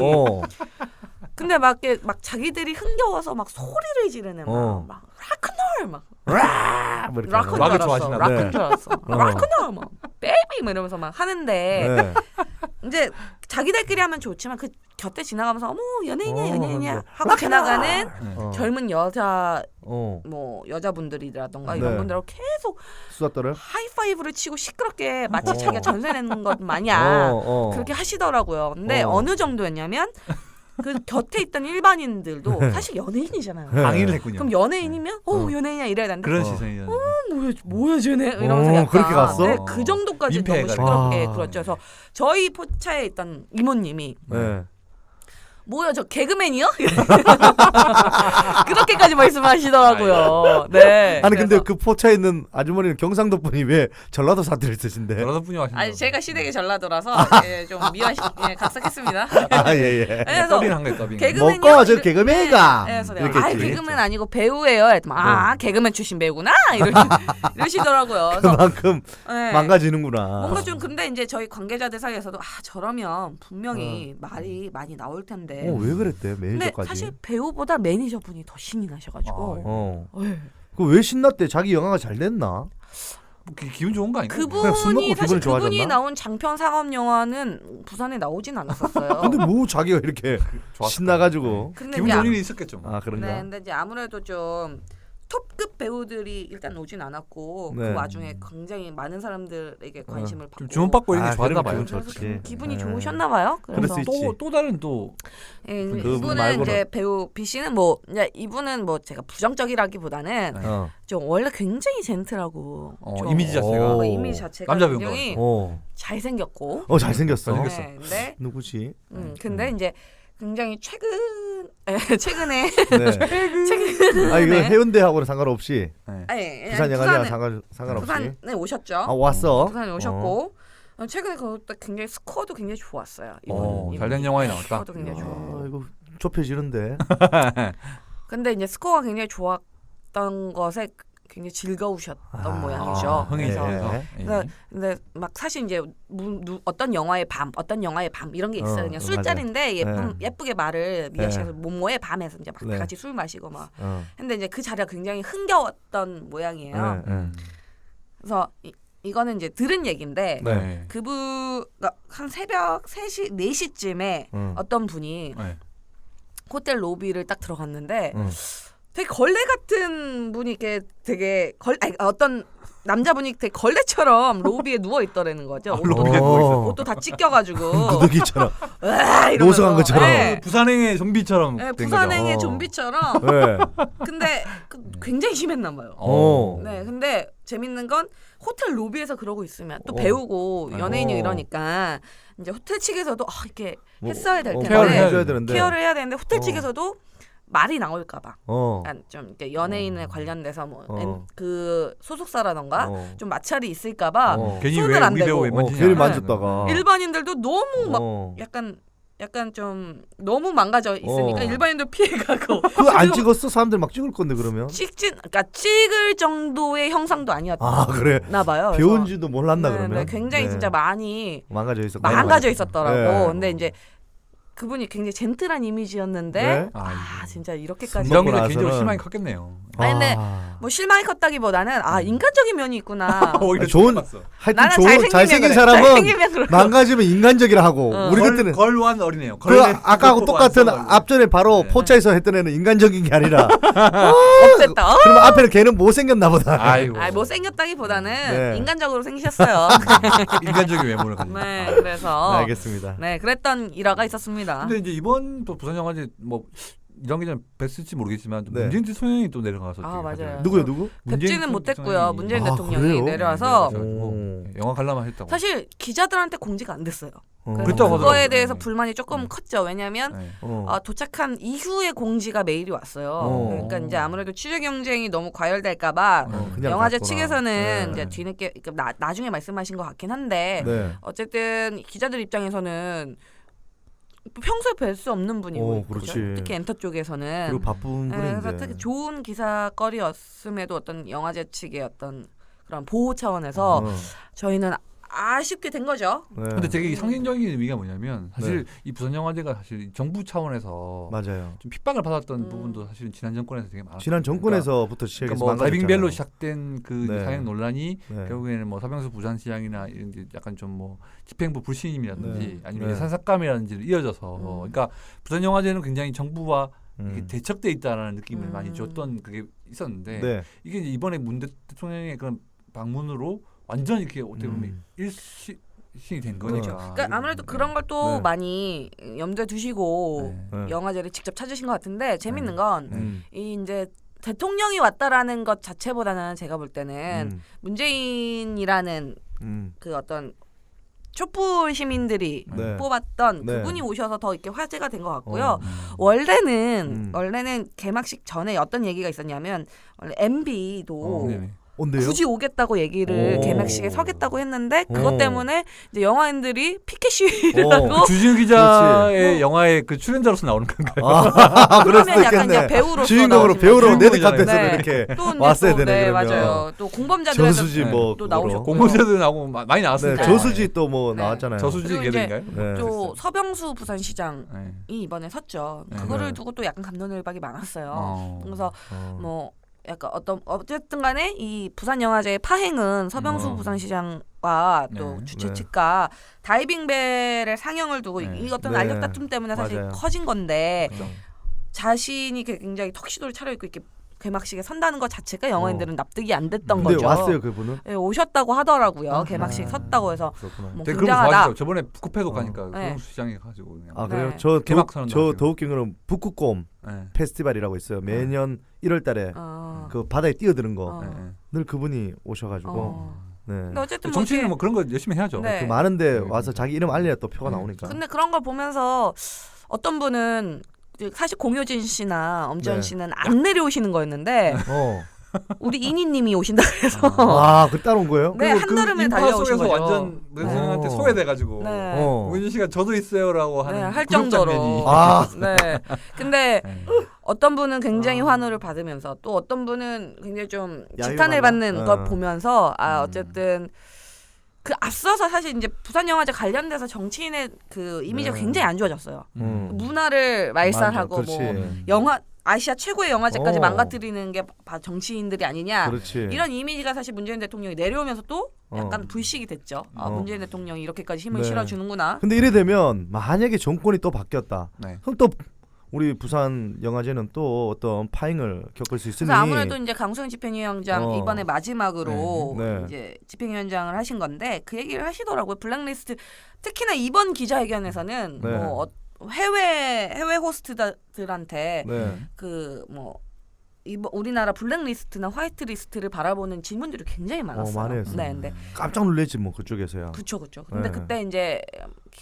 근데 막 자기들이 흥겨워서 막 소리를 지르는 막 락큰롤 막 락인 줄 락을 알았어. 좋아하시나 락인 네. 줄 알았어. 락큰롤 막 베이비 막 이러면서 막 하는데 네. 이제 자기들끼리 하면 좋지만 그 곁에 지나가면서 어머 연예인이야 연예인이야 뭐, 하고 지나가는 네. 젊은 여자 어. 뭐 여자분들이라던가 네. 이런 분들하고 계속 수다 떨어요? 하이파이브를 치고 시끄럽게 마치 어. 자기가 전세 내는 것 마냥 어. 그렇게 하시더라고요. 근데 어. 어느 정도였냐면 그 곁에 있던 일반인들도 사실 연예인이잖아요. 네. 방해를 했군요. 그럼 연예인이면 연예인이야 이래야 되는데 그런 어. 시선이죠. 뭐야 쟤네 이러면서 약간 그렇게 갔어? 네, 그 정도까지 너무 민폐해가지고. 시끄럽게 아. 그렇죠. 그래서 저희 포차에 있던 이모님이 네. 뭐야 저 개그맨이요? 그렇게까지 말씀하시더라고요. 네. 아니 근데 그 포차에 있는 아주머니는 경상도 분이 왜 전라도 사투리를 쓰신데? 전라도 분이 하시는. 아니 제가 시댁이 전라도라서 예, 좀 각색했습니다. 예. 그래서 더빙한 거예요, 더빙. 개그맨이요? 먹고 저 개그맨이가. 네, 그래서 이렇게 내가 했지. 개그맨 아니고 배우예요. 개그맨 출신 배우구나. 이러시더라고요. 그래서 그만큼 네. 망가지는구나. 뭔가 좀 근데 이제 저희 관계자들 사이에서도 저러면 분명히 말이 많이 나올 텐데. 왜 그랬대 근데 매니저까지? 사실 배우보다 매니저분이 더 신이 나셔가지고. 그 왜 신났대? 자기 영화가 잘 됐나? 뭐 기분 좋은 거 아닌가? 그냥 술 먹고 그분이 사실 기분이 좋아졌나? 그분이 나온 장편 상업 영화는 부산에 나오진 않았었어요. 근데 뭐 자기가 이렇게 신나가지고. 근데 기분 이제 좋은 일이 있었겠죠. 뭐. 그런가? 네, 근데 이제 아무래도 좀 톱급 배우들이 일단 오진 않았고 네. 그 와중에 굉장히 많은 사람들에게 관심을 받고 좀 주목받고 이런 게 좋았나 봐요. 그럼 그래서 좋지. 기분이 네. 좋으셨나 봐요. 그럴 수 있지. 또 다른 또 예, 그분 이분은 말고는- 이제 배우 B 씨는 뭐 이제 이분은 뭐 제가 부정적이라기보다는 네. 좀 원래 굉장히 젠틀하고 좀 이미지 자체가. 이미지 자체가 남자 배우인 굉장히 잘생겼어. 잘생겼고 잘생겼어. 네, 근데 누구지? 근데 이제 굉장히 최근에 네. 이거 해운대하고는 상관없이 아니, 부산 영화제랑 상관없이 부산에 오셨죠. 왔어. 부산에 오셨고 최근에 그것도 굉장히 스코어도 굉장히 좋았어요. 잘된 영화에 나왔다. 스코어도 굉장히 좋고. 이거 좁혀지는데. 근데 이제 스코어가 굉장히 좋았던 것에 굉장히 즐거우셨던 모양이죠. 흥이 그래서 있어서. 근데 막 사실 이제 어떤 영화의 밤 이런 게 있어요. 그냥 술자리인데 예쁘게 말을 미아 씨가 뭐뭐의 밤에서 이제 막 다 같이 술 마시고 막. 근데 이제 그 자리가 굉장히 흥겨웠던 모양이에요. 그래서 이거는 이제 들은 얘기인데 그분가 한 새벽 3시 4시쯤에 어떤 분이 호텔 로비를 딱 들어갔는데 되게 걸레 같은 분이 이렇게 되게 어떤 남자분이 되게 걸레처럼 로비에 누워 있더라는 거죠. 로비에 누워 있어. 옷도 다 찢겨가지고 구더기처럼 이러면서. 노숙한 것처럼. 네. 부산행의 좀비처럼. 네, 된 부산행의 거죠. 좀비처럼. 네. 근데 굉장히 심했나 봐요. 네. 근데 재밌는 건 호텔 로비에서 그러고 있으면 또 배우고 연예인이 이러니까 이제 호텔 측에서도 이렇게 했어야 될 텐데 케어를 해야 되는데 호텔 측에서도 말이 나올까봐 좀 이렇게 연예인에 관련돼서 그 소속사라던가 좀 마찰이 있을까봐 괜히 손을 안 대고 괜히 만졌다가 일반인들도 너무 막 약간 좀 너무 망가져 있으니까 일반인들 피해가고 그거 안 찍었어? 사람들 막 찍을 건데 그러면? 그러니까 찍을 정도의 형상도 아니었나 그래. 봐요. 배운지도 몰랐나 그러면? 굉장히 진짜 많이 망가져 있었더라고. 근데 이제 그분이 굉장히 젠틀한 이미지였는데 진짜 이렇게까지 이런 게 개인적으로 실망이 컸겠네요. 근데 뭐 실망이 컸다기보다는 인간적인 면이 있구나. 좋은 하여튼 좋은 잘생긴 사람은 망가지면 인간적이라 하고 우리 그때는 걸완 어리네요. 아까하고 똑같은 앞전에 바로 포차에서 했던 애는 인간적인 게 아니라 없앴다. 그러면 앞에는 걔는 못생겼나 보다. 아이고. 못생겼다기보다는 인간적으로 생기셨어요. 인간적인 외모를 가지고. 네, 그래서 알겠습니다. 네, 그랬던 일화가 있었습니다. 근데 이제 이번 또 부산 영화제 뭐 이런 게 좀 뵀을지 모르겠지만 문재인 대통령이 또 내려가서 맞아요. 누구? 뵙지는 못했고요. 문재인 대통령이 그래요? 내려와서 영화 관람만 했다고. 사실 기자들한테 공지가 안 됐어요. 그렇죠, 그거에 맞아요. 대해서 불만이 조금 컸죠. 왜냐하면 도착한 이후에 공지가 메일이 왔어요. 그러니까 이제 아무래도 취재 경쟁이 너무 과열될까봐 영화제 측에서는 이제 뒤늦게 나중에 말씀하신 것 같긴 한데 어쨌든 기자들 입장에서는 평소에 뵐 수 없는 분이고 특히 엔터 쪽에서는 그리고 바쁜 분인데 그래서 특히 좋은 기사거리였음에도 어떤 영화제 측의 어떤 그런 보호 차원에서 저희는 아쉽게 된 거죠. 근데 되게 상징적인 의미가 뭐냐면 사실 이 부산 영화제가 사실 정부 차원에서 맞아요. 좀 핍박을 받았던 부분도 사실은 지난 정권에서 되게 많았어요. 지난 정권에서부터 시작해서 뭐 다이빙벨로 시작된 그 네. 사행 논란이 결국에는 뭐 서병수 부산시장이나 이런 게 약간 좀 뭐 집행부 불신임이라든지 아니면 예산 삭감이라든지 이어져서 그러니까 부산 영화제는 굉장히 정부와 이게 대척돼 있다라는 느낌을 많이 줬던 그게 있었는데 이게 이제 이번에 문 대통령의 그런 방문으로 완전 이렇게 어떻게 보면 일신이 된 거니까. 그러니까 아무래도 그런 걸 또 많이 염두에 두시고 영화제를 직접 찾으신 것 같은데 재밌는 건 이 이제 대통령이 왔다라는 것 자체보다는 제가 볼 때는 문재인이라는 그 어떤 촛불 시민들이 네. 뽑았던 네. 그분이 오셔서 더 이렇게 화제가 된 것 같고요. 원래는 개막식 전에 어떤 얘기가 있었냐면 원래 MB도 온대요? 굳이 오겠다고 얘기를 개막식에 서겠다고 했는데 그것 때문에 이제 영화인들이 피켓 시위를 하고 주진우 기자의 영화의 그 출연자로서 나오는 건가요? 그럴 수도 그러면 약간 있겠네. 이제 배우로서 주인공으로 나오시는 배우로 거죠. 레드카펫으로 네. 이렇게 또 이제 왔어야 또, 되네. 네, 그러면. 맞아요. 또 공범자들에서 저수지 뭐 또 그거로. 나오셨고 공모자도 나오고 많이 네, 나왔으니까. 저수지 또 뭐 네. 나왔잖아요. 저수지 그리고 이제 계획인가요? 네. 또 서병수 부산시장이 네. 이번에 섰죠. 네. 그거를 네. 두고 또 약간 감론을박이 많았어요. 그래서 어. 뭐 약간 어쨌든 간에 이 부산영화제의 파행은 서병수 부산시장과 또 네. 주최 네. 측과 다이빙벨의 상영을 두고 네. 이 어떤 네. 알력 다툼 때문에 사실 맞아요. 커진 건데 그렇죠. 자신이 굉장히 턱시도를 차려입고 이렇게 개막식에 선다는 것 자체가 영화인들은 납득이 안 됐던 근데 거죠. 왔어요 그분은? 네, 오셨다고 하더라고요. 개막식 섰다고 해서 그렇구나. 뭐 되게 그런 거 굉장하다. 좋아하시죠. 저번에 북구패도 가니까 네. 그런 시장에 가지고 그냥. 아 그래요? 네. 개막 선언도 하시고. 더 웃긴 거는 북극곰 네. 페스티벌이라고 있어요. 매년 1월달에 그 바다에 뛰어드는 거 늘 네. 그분이 오셔가지고 네. 근데 어쨌든 정치인은 뭐 그런 거 열심히 해야죠. 네. 그 많은데 네. 와서 자기 이름 알려야 또 표가 네. 나오니까. 근데 그런 걸 보면서 어떤 분은 사실 공효진 씨나 엄지원 네. 씨는 안 내려오시는 거였는데 우리 이니님이 오신다 그래서 그 따로 온 거예요? 네, 한달음에 인파 달려오신 속에서 거죠. 완전 내생한테 네. 소외돼가지고 네. 우진 씨가 저도 있어요라고 하는 네, 할 구속 정도로. 장면이. 네. 근데 네. 어떤 분은 굉장히 환호를 받으면서 또 어떤 분은 굉장히 좀 야유받나? 지탄을 받는 걸 어. 보면서 어쨌든 그 앞서서 사실 이제 부산영화제 관련돼서 정치인의 그 이미지가 네. 굉장히 안 좋아졌어요. 문화를 말살하고 맞아, 뭐 그렇지. 영화 아시아 최고의 영화제까지 어. 망가뜨리는 게 정치인들이 아니냐. 그렇지. 이런 이미지가 사실 문재인 대통령이 내려오면서 또 약간 어. 불식이 됐죠. 어. 문재인 대통령이 이렇게까지 힘을 네. 실어주는구나. 근데 이래 되면 만약에 정권이 또 바뀌었다. 네. 그럼 또 우리 부산 영화제는 또 어떤 파행을 겪을 수 있으니. 그래서 아무래도 이제 강수영 집행위원장 어. 이번에 마지막으로 네. 네. 이제 집행위원장을 하신 건데 그 얘기를 하시더라고요. 블랙리스트 특히나 이번 기자회견에서는 네. 뭐 해외 호스트들한테 네. 그 뭐 우리나라 블랙리스트나 화이트리스트를 바라보는 질문들이 굉장히 많았어요. 많이 했어요. 네, 네. 깜짝 놀랬지 뭐 그쪽에서야. 그렇죠. 근데 네. 그때 이제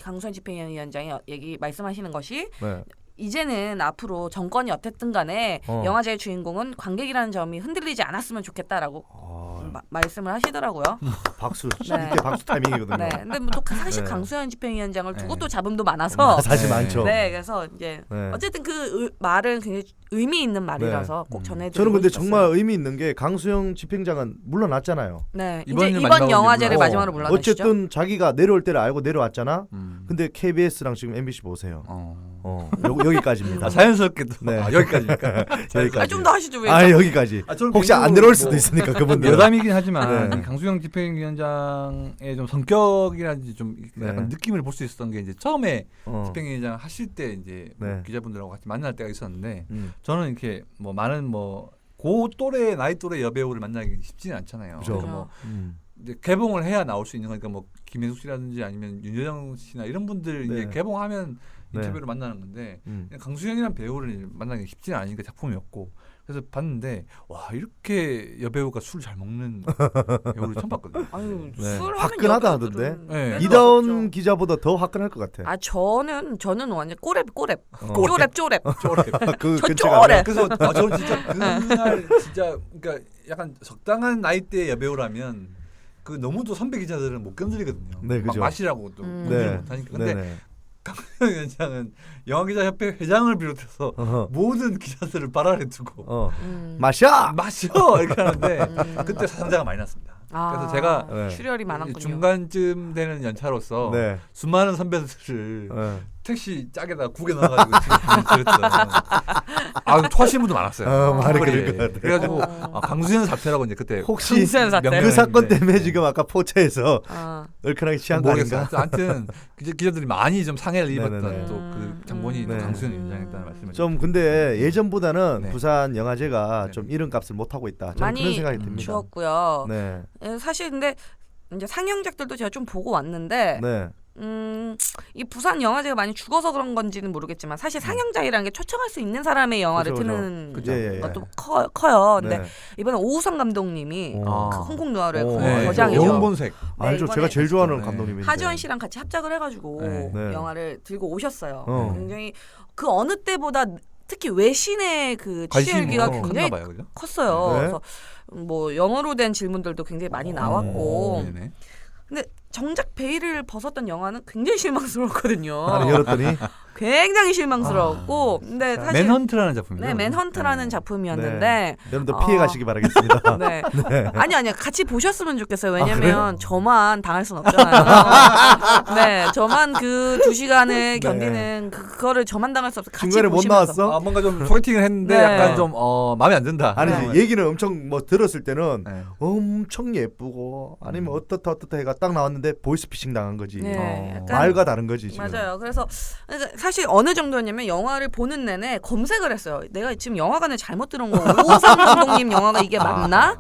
강수현 집행위원장이 말씀하시는 것이 네. 이제는 앞으로 정권이 어쨌든 간에 영화제의 주인공은 관객이라는 점이 흔들리지 않았으면 좋겠다라고 말씀을 하시더라고요. 박수. 네. 이때 박수 타이밍이거든요. 네. 근데 뭐 또 사실 네. 강수현 집행위원장을 두고 네. 또 잡음도 많아서 사실 네. 많죠. 네, 그래서 이제 네. 어쨌든 그 말은 굉장히 의미 있는 말이라서 꼭 전해드리고 저는 근데 싶었어요. 정말 의미 있는 게 강수영 집행장은 물러났잖아요. 네, 이번 이제 마지막으로 이번 영화제를 물러나- 마지막으로 물러나시죠. 어쨌든 자기가 내려올 때를 알고 내려왔잖아. 음. 근데 KBS랑 지금 MBC 보세요. 어. 여기까지입니다. 자연스럽게도 네. 여기까지니까. 여기까지. 좀 더 하시죠. 왜? 여기까지. 저는 혹시 안 개인적으로 내려올 수도 뭐 있으니까 그분들. 여담이긴 하지만 네. 이 강수영 집행위원장의 좀 성격이라든지 좀 약간 네. 느낌을 볼 수 있었던 게 이제 처음에 집행위원장 하실 때 이제 네. 기자분들하고 같이 만날 때가 있었는데 저는 저는 이렇게 뭐 많은 뭐 고 또래 나이 또래 여배우를 만나기 쉽지는 않잖아요. 그죠. 그래서 뭐 이제 개봉을 해야 나올 수 있는 거니까 뭐 김혜숙 씨라든지 아니면 윤여정 씨나 이런 분들 네. 이제 개봉하면 네. 인터뷰로 만나는 건데 강수영이라는 배우를 만나기 쉽지는 않으니까 작품이었고 그래서 봤는데 와 이렇게 여배우가 술 잘 먹는 배우를 처음 봤거든요. 아유, 네. 술 화끈하다 하면 하던데. 여배우들은 네. 빼도 이다운 없죠. 기자보다 더 화끈할 것 같아. 아 저는 완전 꼬랩 꼬랩. 쪼랩 그 저 근처가 쪼랩. 그래서 저는 진짜 그날 진짜 그러니까 약간 적당한 나이대 여배우라면 그 너무도 선배 기자들은 못 건드리거든요. 네, 막 그죠. 마시라고 또 음. 건드리지 네. 못하니까. 근데 네네. 강수영 위원장은 영화기자협회 회장을 비롯해서 어허. 모든 기자들을 발 아래 두고 마셔. 마셔 이렇게 하는데 그때 사상자가 많이 났습니다. 그래서 제가 네. 출혈이 많았군요. 중간쯤 되는 연차로서 네. 수많은 선배들을 네. 택시 짝에다 국에 넣어가지고 지금 그랬어요. 아, 토하시는 분도 많았어요. 많이 길거리에. 그럴 것 같아요. 그래가지고 강수현 사태라고 이제 그때 혹시 강수현 사태. 그 사건 때문에 지금 아까 포차에서 얼큰하게 취한 거 모르겠어요. 아닌가? 아무튼 기자들이 많이 좀 상해를 입었던 네네네. 또 그 장본이 또 네. 강수현 위원장이었다는 말씀을 좀 근데 예전보다는 네. 부산 영화제가 네. 좀 이름값을 못 하고 있다. 저는 많이 그런 생각이 듭니다. 주었고요. 네. 사실 근데 이제 상영작들도 제가 좀 보고 왔는데 네. 이 부산 영화제가 많이 죽어서 그런 건지는 모르겠지만 사실 상영장이라는 게 초청할 수 있는 사람의 영화를 그쵸, 트는 그쵸. 예. 것도 커요. 근데 네. 이번에 오우상 감독님이 그 홍콩 영화를 네. 거장이죠. 영웅본색. 알죠. 이번에 제가 제일 좋아하는 네. 감독님인데. 하지원 씨랑 같이 합작을 해가지고 네. 영화를 들고 오셨어요. 어. 굉장히 그 어느 때보다 특히 외신의 그 관심이 취재열기가 컸나 굉장히 봐요, 그죠? 컸어요. 네. 그래서 뭐 영어로 된 질문들도 굉장히 많이 나왔고. 네네. 근데 정작 베일을 벗었던 영화는 굉장히 실망스러웠거든요. 아니 열었더니 굉장히 실망스러웠고. 근데 사실 맨헌트라는 작품이죠. 네, 맨헌트라는 작품이었는데 여러분들 피해 가시기 바라겠습니다. 네. 아니 같이 보셨으면 좋겠어요. 왜냐면 저만 당할 순 없잖아요. 네, 저만 그 2시간을 견디는 그거를 저만 당할 수 없어요. 같이 중간에 못 보시면서. 나왔어? 뭔가 좀 소개팅을 했는데 네. 약간 좀 마음에 안 든다. 아니지 얘기는 엄청 뭐 들었을 때는 네. 엄청 예쁘고 아니면 어떻다 해가 딱 나왔는데 보이스피싱 당한 거지. 네, 약간 말과 다른 거지 지금. 맞아요. 그래서 그러니까 사실 어느 정도였냐면 영화를 보는 내내 검색을 했어요. 내가 지금 영화관을 잘못 들어온 거 오상 감독님 영화가 이게 맞나?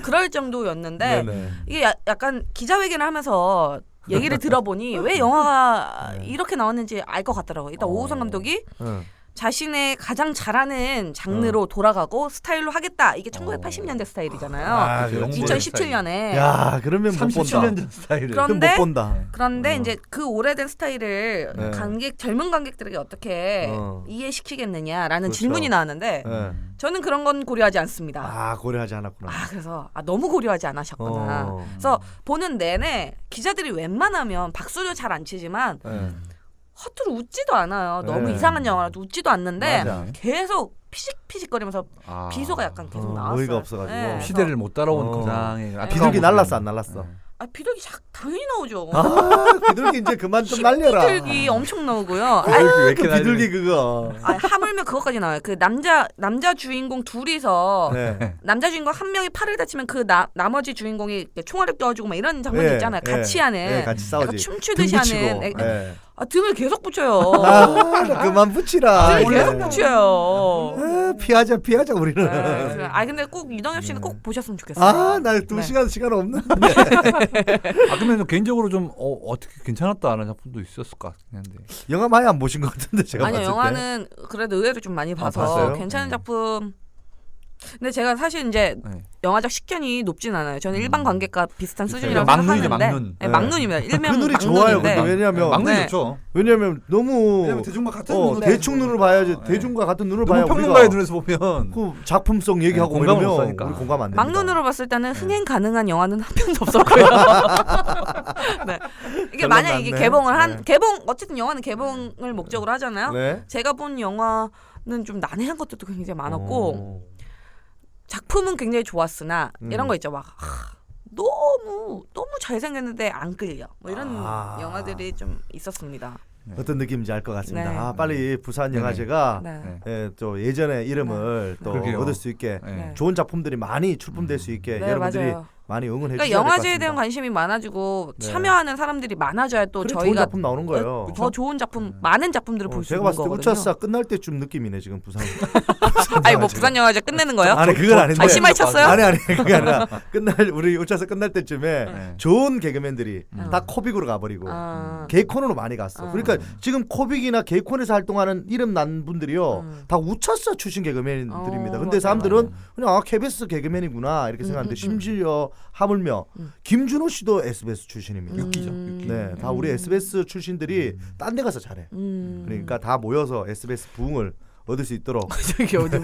그럴 정도였는데 네네. 이게 약간 기자회견을 하면서 얘기를 들어보니 왜 영화가 이렇게 나왔는지 알 것 같더라고요. 일단 오우상 감독이 자신의 가장 잘하는 장르로 돌아가고 스타일로 하겠다. 이게 1980년대 스타일이잖아요. 아, 2017년에. 야 그러면 못 본다. 37년 전 스타일을. 그럼- 그럼 그런데 못 본다. 그런데 이제 그 오래된 스타일을 네. 젊은 관객들에게 어떻게 이해시키겠느냐라는 그렇죠. 질문이 나왔는데 네. 저는 그런 건 고려하지 않습니다. 아 고려하지 않았구나. 그래서 너무 고려하지 않으셨구나. 그래서 보는 내내 기자들이 웬만하면 박수도 잘 안 치지만 네. 허투루 웃지도 않아요. 너무 네. 이상한 영화라도 웃지도 않는데 맞아. 계속 피식피식거리면서 비소가 약간 계속 나왔어요. 어이가 없어가지고. 네. 시대를 못 따라온 어. 거장의 비둘기 날랐어 안 날랐어? 비둘기 당연히 나오죠. 비둘기 이제 그만 좀 날려라. 비둘기 엄청 나오고요. 아, 그 비둘기 그거. 하물며 그것까지 나와요. 그 남자 주인공 둘이서 네. 남자 주인공 한 명이 팔을 다치면 그 나머지 주인공이 총알을 껴주고 막 이런 장면이 네, 있잖아요. 네, 같이 하는. 네, 같이 싸우지. 약간 춤추듯이 하는. 네. 등을 계속 붙여요. 그만 붙이라. 등을 계속 붙여요. 피하자 우리는. 네. 근데 꼭 이동엽 씨는 꼭 보셨으면 좋겠어요. 나 2시간 시간 없는데. 그러면 개인적으로 좀 어떻게 괜찮았다는 작품도 있었을 것 같긴 한데. 영화 많이 안 보신 것 같은데 제가 아니요, 봤을 때. 영화는 그래도 의외로 좀 많이 봐서 봤어요? 괜찮은 작품. 근데 제가 사실 이제 영화적 식견이 높진 않아요. 저는 일반 관객과 비슷한 수준이라고 막눈이죠, 생각하는데 막눈. 네, 막눈입니다. 일명 그 눈이 좋아요. 막눈인데 근데 왜냐면 막눈이 네. 좋죠. 왜냐면 너무 왜냐면 대중과 같은 눈으로 대충 눈으로 봐야지. 네. 대중과 같은 눈으로 너무 봐야 평론가의 눈에서 보면 그 작품성 얘기하고 네, 공감을 못 이러면 하니까. 우리 공감 안 됩니다. 막눈으로 봤을 때는 흥행 가능한 영화는 한 편도 없었고요. 네. 이게 결론 만약 이게 났네. 개봉을 네. 개봉 어쨌든 영화는 개봉을 목적으로 하잖아요. 네. 제가 본 영화는 좀 난해한 것들도 굉장히 많았고 오. 작품은 굉장히 좋았으나 이런 거 있죠. 막 너무 잘생겼는데 안 끌려. 뭐 이런 영화들이 좀 있었습니다. 어떤 느낌인지 알 것 같습니다. 네. 빨리 부산 영화제가 네. 또 예전의 이름을 또 그러게요. 얻을 수 있게 네. 좋은 작품들이 많이 출품될 수 있게 네, 여러분들이 맞아요. 많이 응원해 그러니까 주셔야 될 것 영화제에 같습니다. 대한 관심이 많아지고 네. 참여하는 사람들이 많아져야 또 그래, 좋은 저희가 작품 나오는 거예요. 더 좋은 작품, 많은 작품들을 볼 수 제가 있는 봤을 때 거거든요. 우차사 끝날 때쯤 느낌이네 지금 부산. 아니 뭐 부산 영화제 끝내는 거예요? 아니 그건 아닌데. 심할 쳤어요? 아니 그게 아니라 우리 우차사 끝날 때쯤에 좋은 개그맨들이 다 코빅으로 가버리고 개콘으로 많이 갔어. 그러니까 지금 코빅이나 개콘에서 활동하는 이름 난 분들이요 다 우차사 출신 개그맨들입니다. 근데 맞아요. 사람들은 그냥 KBS 개그맨이구나 이렇게 생각하는데 심지어 하물며 김준호 씨도 SBS 출신입니다. 육기죠. 네, 다 우리 SBS 출신들이 딴 데 가서 잘해. 그러니까 다 모여서 SBS 부흥을 얻을 수 있도록. 저기 어디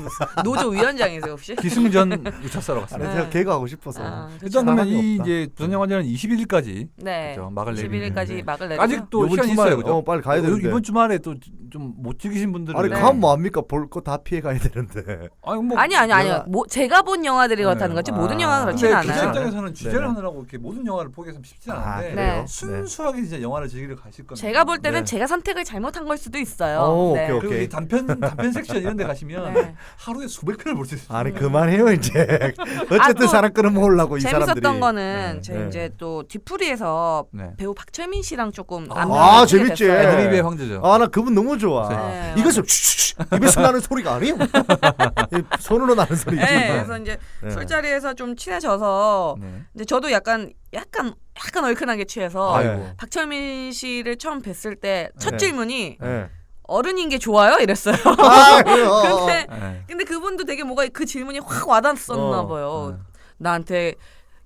노조 위원장이세요 혹시? 기승전 우차사로 갔습니다. 아니, 제가 개그하고 싶어서. 일단 그러면 사람이 이 없다. 이제 부산 영화제는 21일까지 네. 그렇죠? 막을 내리는 21일까지 막을 내리죠. 아직도 이번 시간이 주말에 있어요, 그죠? 빨리 가야 되는데. 이번 주말에 또 좀 못 즐기신 분들은 아니 네. 가면 뭐합니까? 볼 거 다 피해 가야 되는데. 아니요. 뭐 제가 본 영화들이 그렇다는 거지 모든 영화가 그렇지는 근데 기자 않아요. 입장에서는 취재를 네네. 하느라고 이렇게 모든 영화를 보기 쉽지 않은데 그래요? 네. 순수하게 진짜 영화를 즐기러 가실 겁니다. 제가 볼 때는 네. 제가 선택을 잘못한 걸 수도 있어요. 오, 네. 오케이. 그리고 이 단편 단편 섹션 이런 데 가시면 네. 하루에 수백 편을 볼 수 있어요. 아니 그만해요 이제. 어쨌든 사람 끌어모으려고 이 사람들이. 재밌었던 거는 네. 제가 네. 이제 또 뒤풀이에서 네. 배우 박철민 씨랑 조금 아, 재밌지. 애드립의 황제죠. 아 나 그분 너무 좋아. 네, 이것은 입에서 나는 소리가 아니에요. 손으로 나는 소리지. 네, 그래서 이제 네. 술자리에서 좀 친해져서 네. 이제 저도 약간 얼큰하게 취해서 아이고. 박철민 씨를 처음 뵀을 때 첫 네. 질문이 네. 어른인 게 좋아요? 이랬어요. 아, 그래요. 네. 근데 그분도 되게 뭐가 그 질문이 확 와닿았었나 봐요. 네. 나한테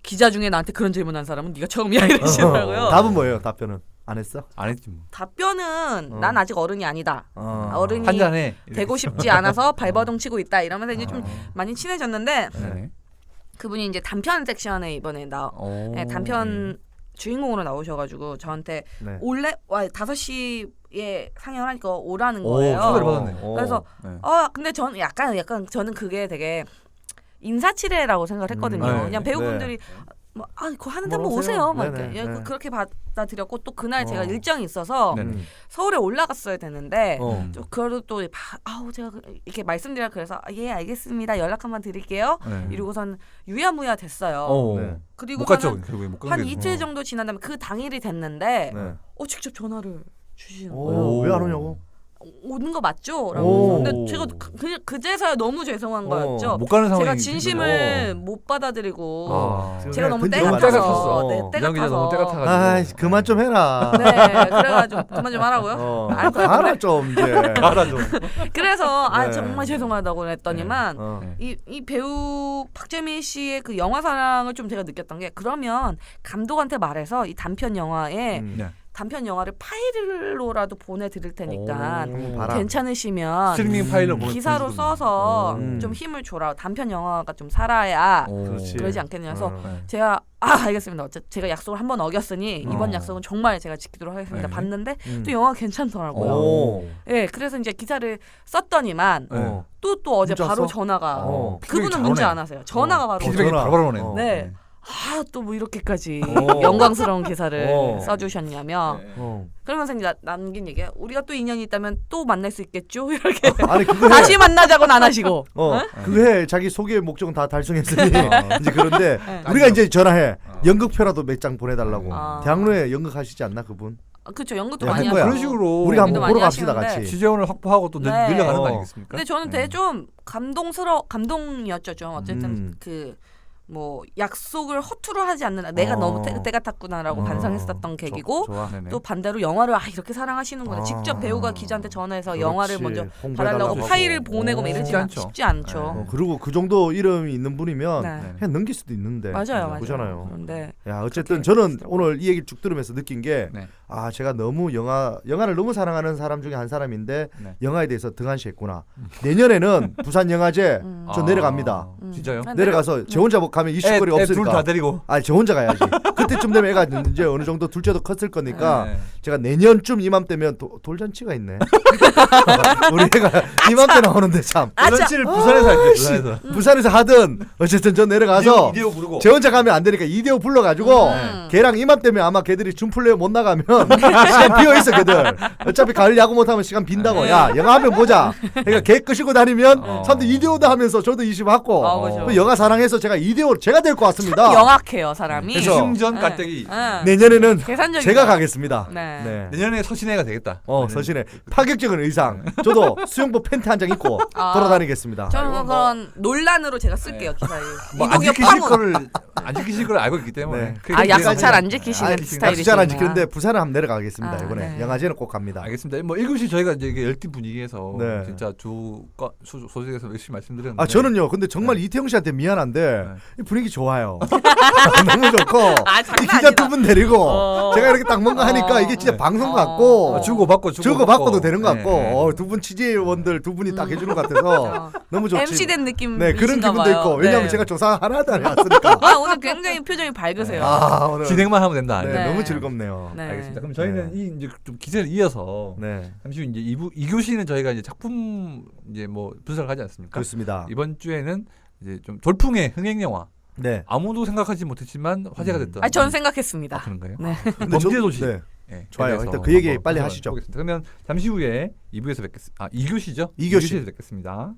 기자 중에 나한테 그런 질문한 사람은 네가 처음이야 이러시더라고요. 답은 뭐예요? 답변은 안 했어? 안 했지 뭐. 답변은 난 아직 어른이 아니다. 어른이 한 잔해. 되고 싶지 않아서 발버둥 치고 있다 이러면서 이제 좀 많이 친해졌는데 네. 그분이 이제 단편 섹션에 이번에 네, 단편 주인공으로 나오셔가지고 저한테 네. 올래 5시에 상영을 하니까 오라는 오, 거예요. 초대를 받았네. 그래서 네. 근데 저는 약간 저는 그게 되게 인사치레라고 생각을 했거든요. 네. 그냥 배우분들이 그거 하는데 한번 오세요. 오세요. 막 네네, 이렇게 네. 그렇게 받아들였고 또 그날 제가 일정이 있어서 네. 서울에 올라갔어야 되는데 또 그래도 또 제가 이렇게 말씀드려 그래서 예 알겠습니다 연락 한번 드릴게요. 네. 이러고선 유야무야 됐어요. 네. 그리고 못 갔죠. 결국에 못 한 가게 이틀 됐어. 정도 지난 다음에 그 당일이 됐는데 네. 직접 전화를 주시는 오, 거예요. 왜 안 오냐고? 오는 거 맞죠? 오. 라고. 근데 제가 그제서야 너무 죄송한 거였죠. 못 가는 상황이 제가 진심을 못 받아들이고 그냥 제가 너무 던지고 때가 맞았어. 타서 네, 때가 이장 기자 너무 타서 때가 타가지고. 아, 그만 좀 해라. 네, 그래가지고 그만 좀 하라고요. 알 것 알아 같은데. 좀 이제. 알아 좀. 그래서 네. 정말 죄송하다고 그랬더니만 네. 이 배우 박재민 씨의 그 영화 사랑을 좀 제가 느꼈던 게 그러면 감독한테 말해서 이 단편 영화에 네. 단편 영화를 파일로라도 보내드릴 테니까 봐라. 괜찮으시면 스트리밍 파일로 기사로 써서 좀 힘을 줘라. 단편 영화가 좀 살아야 그렇지. 그러지 않겠냐 해서 네. 제가 알겠습니다. 어쨌든 제가 약속을 한 번 어겼으니 이번 약속은 정말 제가 지키도록 하겠습니다. 네. 봤는데 또 영화가 괜찮더라고요. 오. 예, 그래서 이제 기사를 썼더니만 네. 또 어제 문자 바로 써? 전화가 피드백이 그분은 잘 문자 오네. 안 하세요. 전화가 바로 피드백이 전화. 바로바로 오네. 네. 또 뭐 이렇게까지 오. 영광스러운 기사를 오. 써주셨냐며 어. 그러면서 이제 남긴 얘기야. 우리가 또 인연이 있다면 또 만날 수 있겠죠? 이렇게 아니 그거 해. 다시 만나자고는 안 하시고 그거 해. 자기 소개 목적은 다 달성했으니 이제 그런데 네. 우리가 이제 전화해. 연극표라도 몇 장 보내달라고. 아. 대학로에 연극하시지 않나 그분? 그렇죠. 연극도 야, 많이 할 거야. 하시고 그런 식으로 우리가 한번 연극도 보러 많이 갑시다 하시는데 같이. 지재원을 확보하고 또 네. 늘려가는 거 어. 아니겠습니까? 근데 저는 되게 좀 감동이었죠. 좀 어쨌든 뭐 약속을 허투루 하지 않는 내가 너무 때가 탔구나라고 반성했었던 계기고 좋아. 네네. 또 반대로 영화를 이렇게 사랑하시는구나. 직접 배우가 기자한테 전화해서 그렇지. 영화를 먼저 홍보해달라고 봐달라고 하고. 파일을 보내고 막 이러지 쉽지 않죠. 그리고 그 정도 이름이 있는 분이면 네. 그냥 넘길 수도 있는데. 맞아요. 그잖아요. 그런데 야 어쨌든 그렇게 저는 하시더라고요. 오늘 이 얘기를 쭉 들으면서 느낀 게 네. 제가 너무 영화를 너무 사랑하는 사람 중에 한 사람인데 네. 영화에 대해서 등한시했구나. 내년에는 부산 영화제 저 내려갑니다. 진짜요? 내려가서 저 혼자 가면 이슈거리 없으니까. 둘다 데리고. 저 혼자 가야지. 그때쯤 되면 애가 이제 어느 정도 둘째도 컸을 거니까 네. 제가 내년쯤 이맘때면 돌잔치가 있네. 우리 애가 이맘때 나오는데 참. 돌잔치를 부산에서 할게요. 부산에서. 부산에서 하든 어쨌든 저 내려가서 이대호 부르고. 제 혼자 가면 안 되니까 이대호 불러가지고 걔랑 이맘때면 아마 걔들이 준플레이어 못 나가면 시간 비어 있어 걔들. 어차피 가을 야구 못하면 시간 빈다고. 야 영화 한 편 보자. 그러니까 걔 끄시고 다니면 사람들 이대호도 하면서 저도 20 받고 그렇죠. 그 영화 사랑해서 제가 이대호 제가 데리고 왔습니다. 영악해요 사람이. 그래서 승전 깔때기. 내년에는 계산적이다. 제가 가겠습니다. 네. 내년에 서신혜가 되겠다. 서신에 파격적인 의상. 저도 수영복 팬티 한 장 입고 돌아다니겠습니다. 저는 그런 논란으로 제가 쓸게요 기사에. 안 지키실 거를 안 지키실 걸 알고 있기 때문에. 네. 약속 잘 안 지키시는 스타일이시구나. 약속 잘 안 지키는데 부산에 한번 내려가겠습니다. 이번에 네. 영화제는 꼭 갑니다. 알겠습니다. 뭐 1교시 저희가 이제 열띤 분위기에서 네. 진짜 소식에서 열심히 말씀드렸는데. 저는요. 근데 정말 이태영 씨한테 미안한데 네. 이 분위기 좋아요. 너무 좋고 장난 이 기자 아니다. 두 분 데리고 제가 이렇게 딱 뭔가 하니까 이게 진짜 방송 같고 주고받고도 되는 것 같고 두 분 취재원들 두 분이 딱 해주는 것 같아서 너무 좋지. MC 된 느낌. 네 그런 기분도 있고 왜냐하면 제가 조사 하나도 안 해왔으니까. 오늘 굉장히 표정이 밝으세요. 오늘 진행만 하면 된다. 네, 네. 너무 즐겁네요. 네. 알겠습니다. 그럼 저희는 이 이제 좀 기세를 이어서 네 잠시 후 이제 2교시는 저희가 이제 작품 이제 뭐 분석을 하지 않습니까? 그렇습니다. 이번 주에는 이제 좀 돌풍의 흥행 영화. 네. 아무도 생각하지 못했지만 화제가 됐던. 전 생각했습니다. 그런가요? 네. 근데 범죄 도시. 네. 네, 좋아요. 일단 그 얘기 빨리 하시죠. 보겠습니다. 그러면 잠시 후에 2부에서 뵙겠습니다. 2교시죠? 2교시. 2교시에서 뵙겠습니다.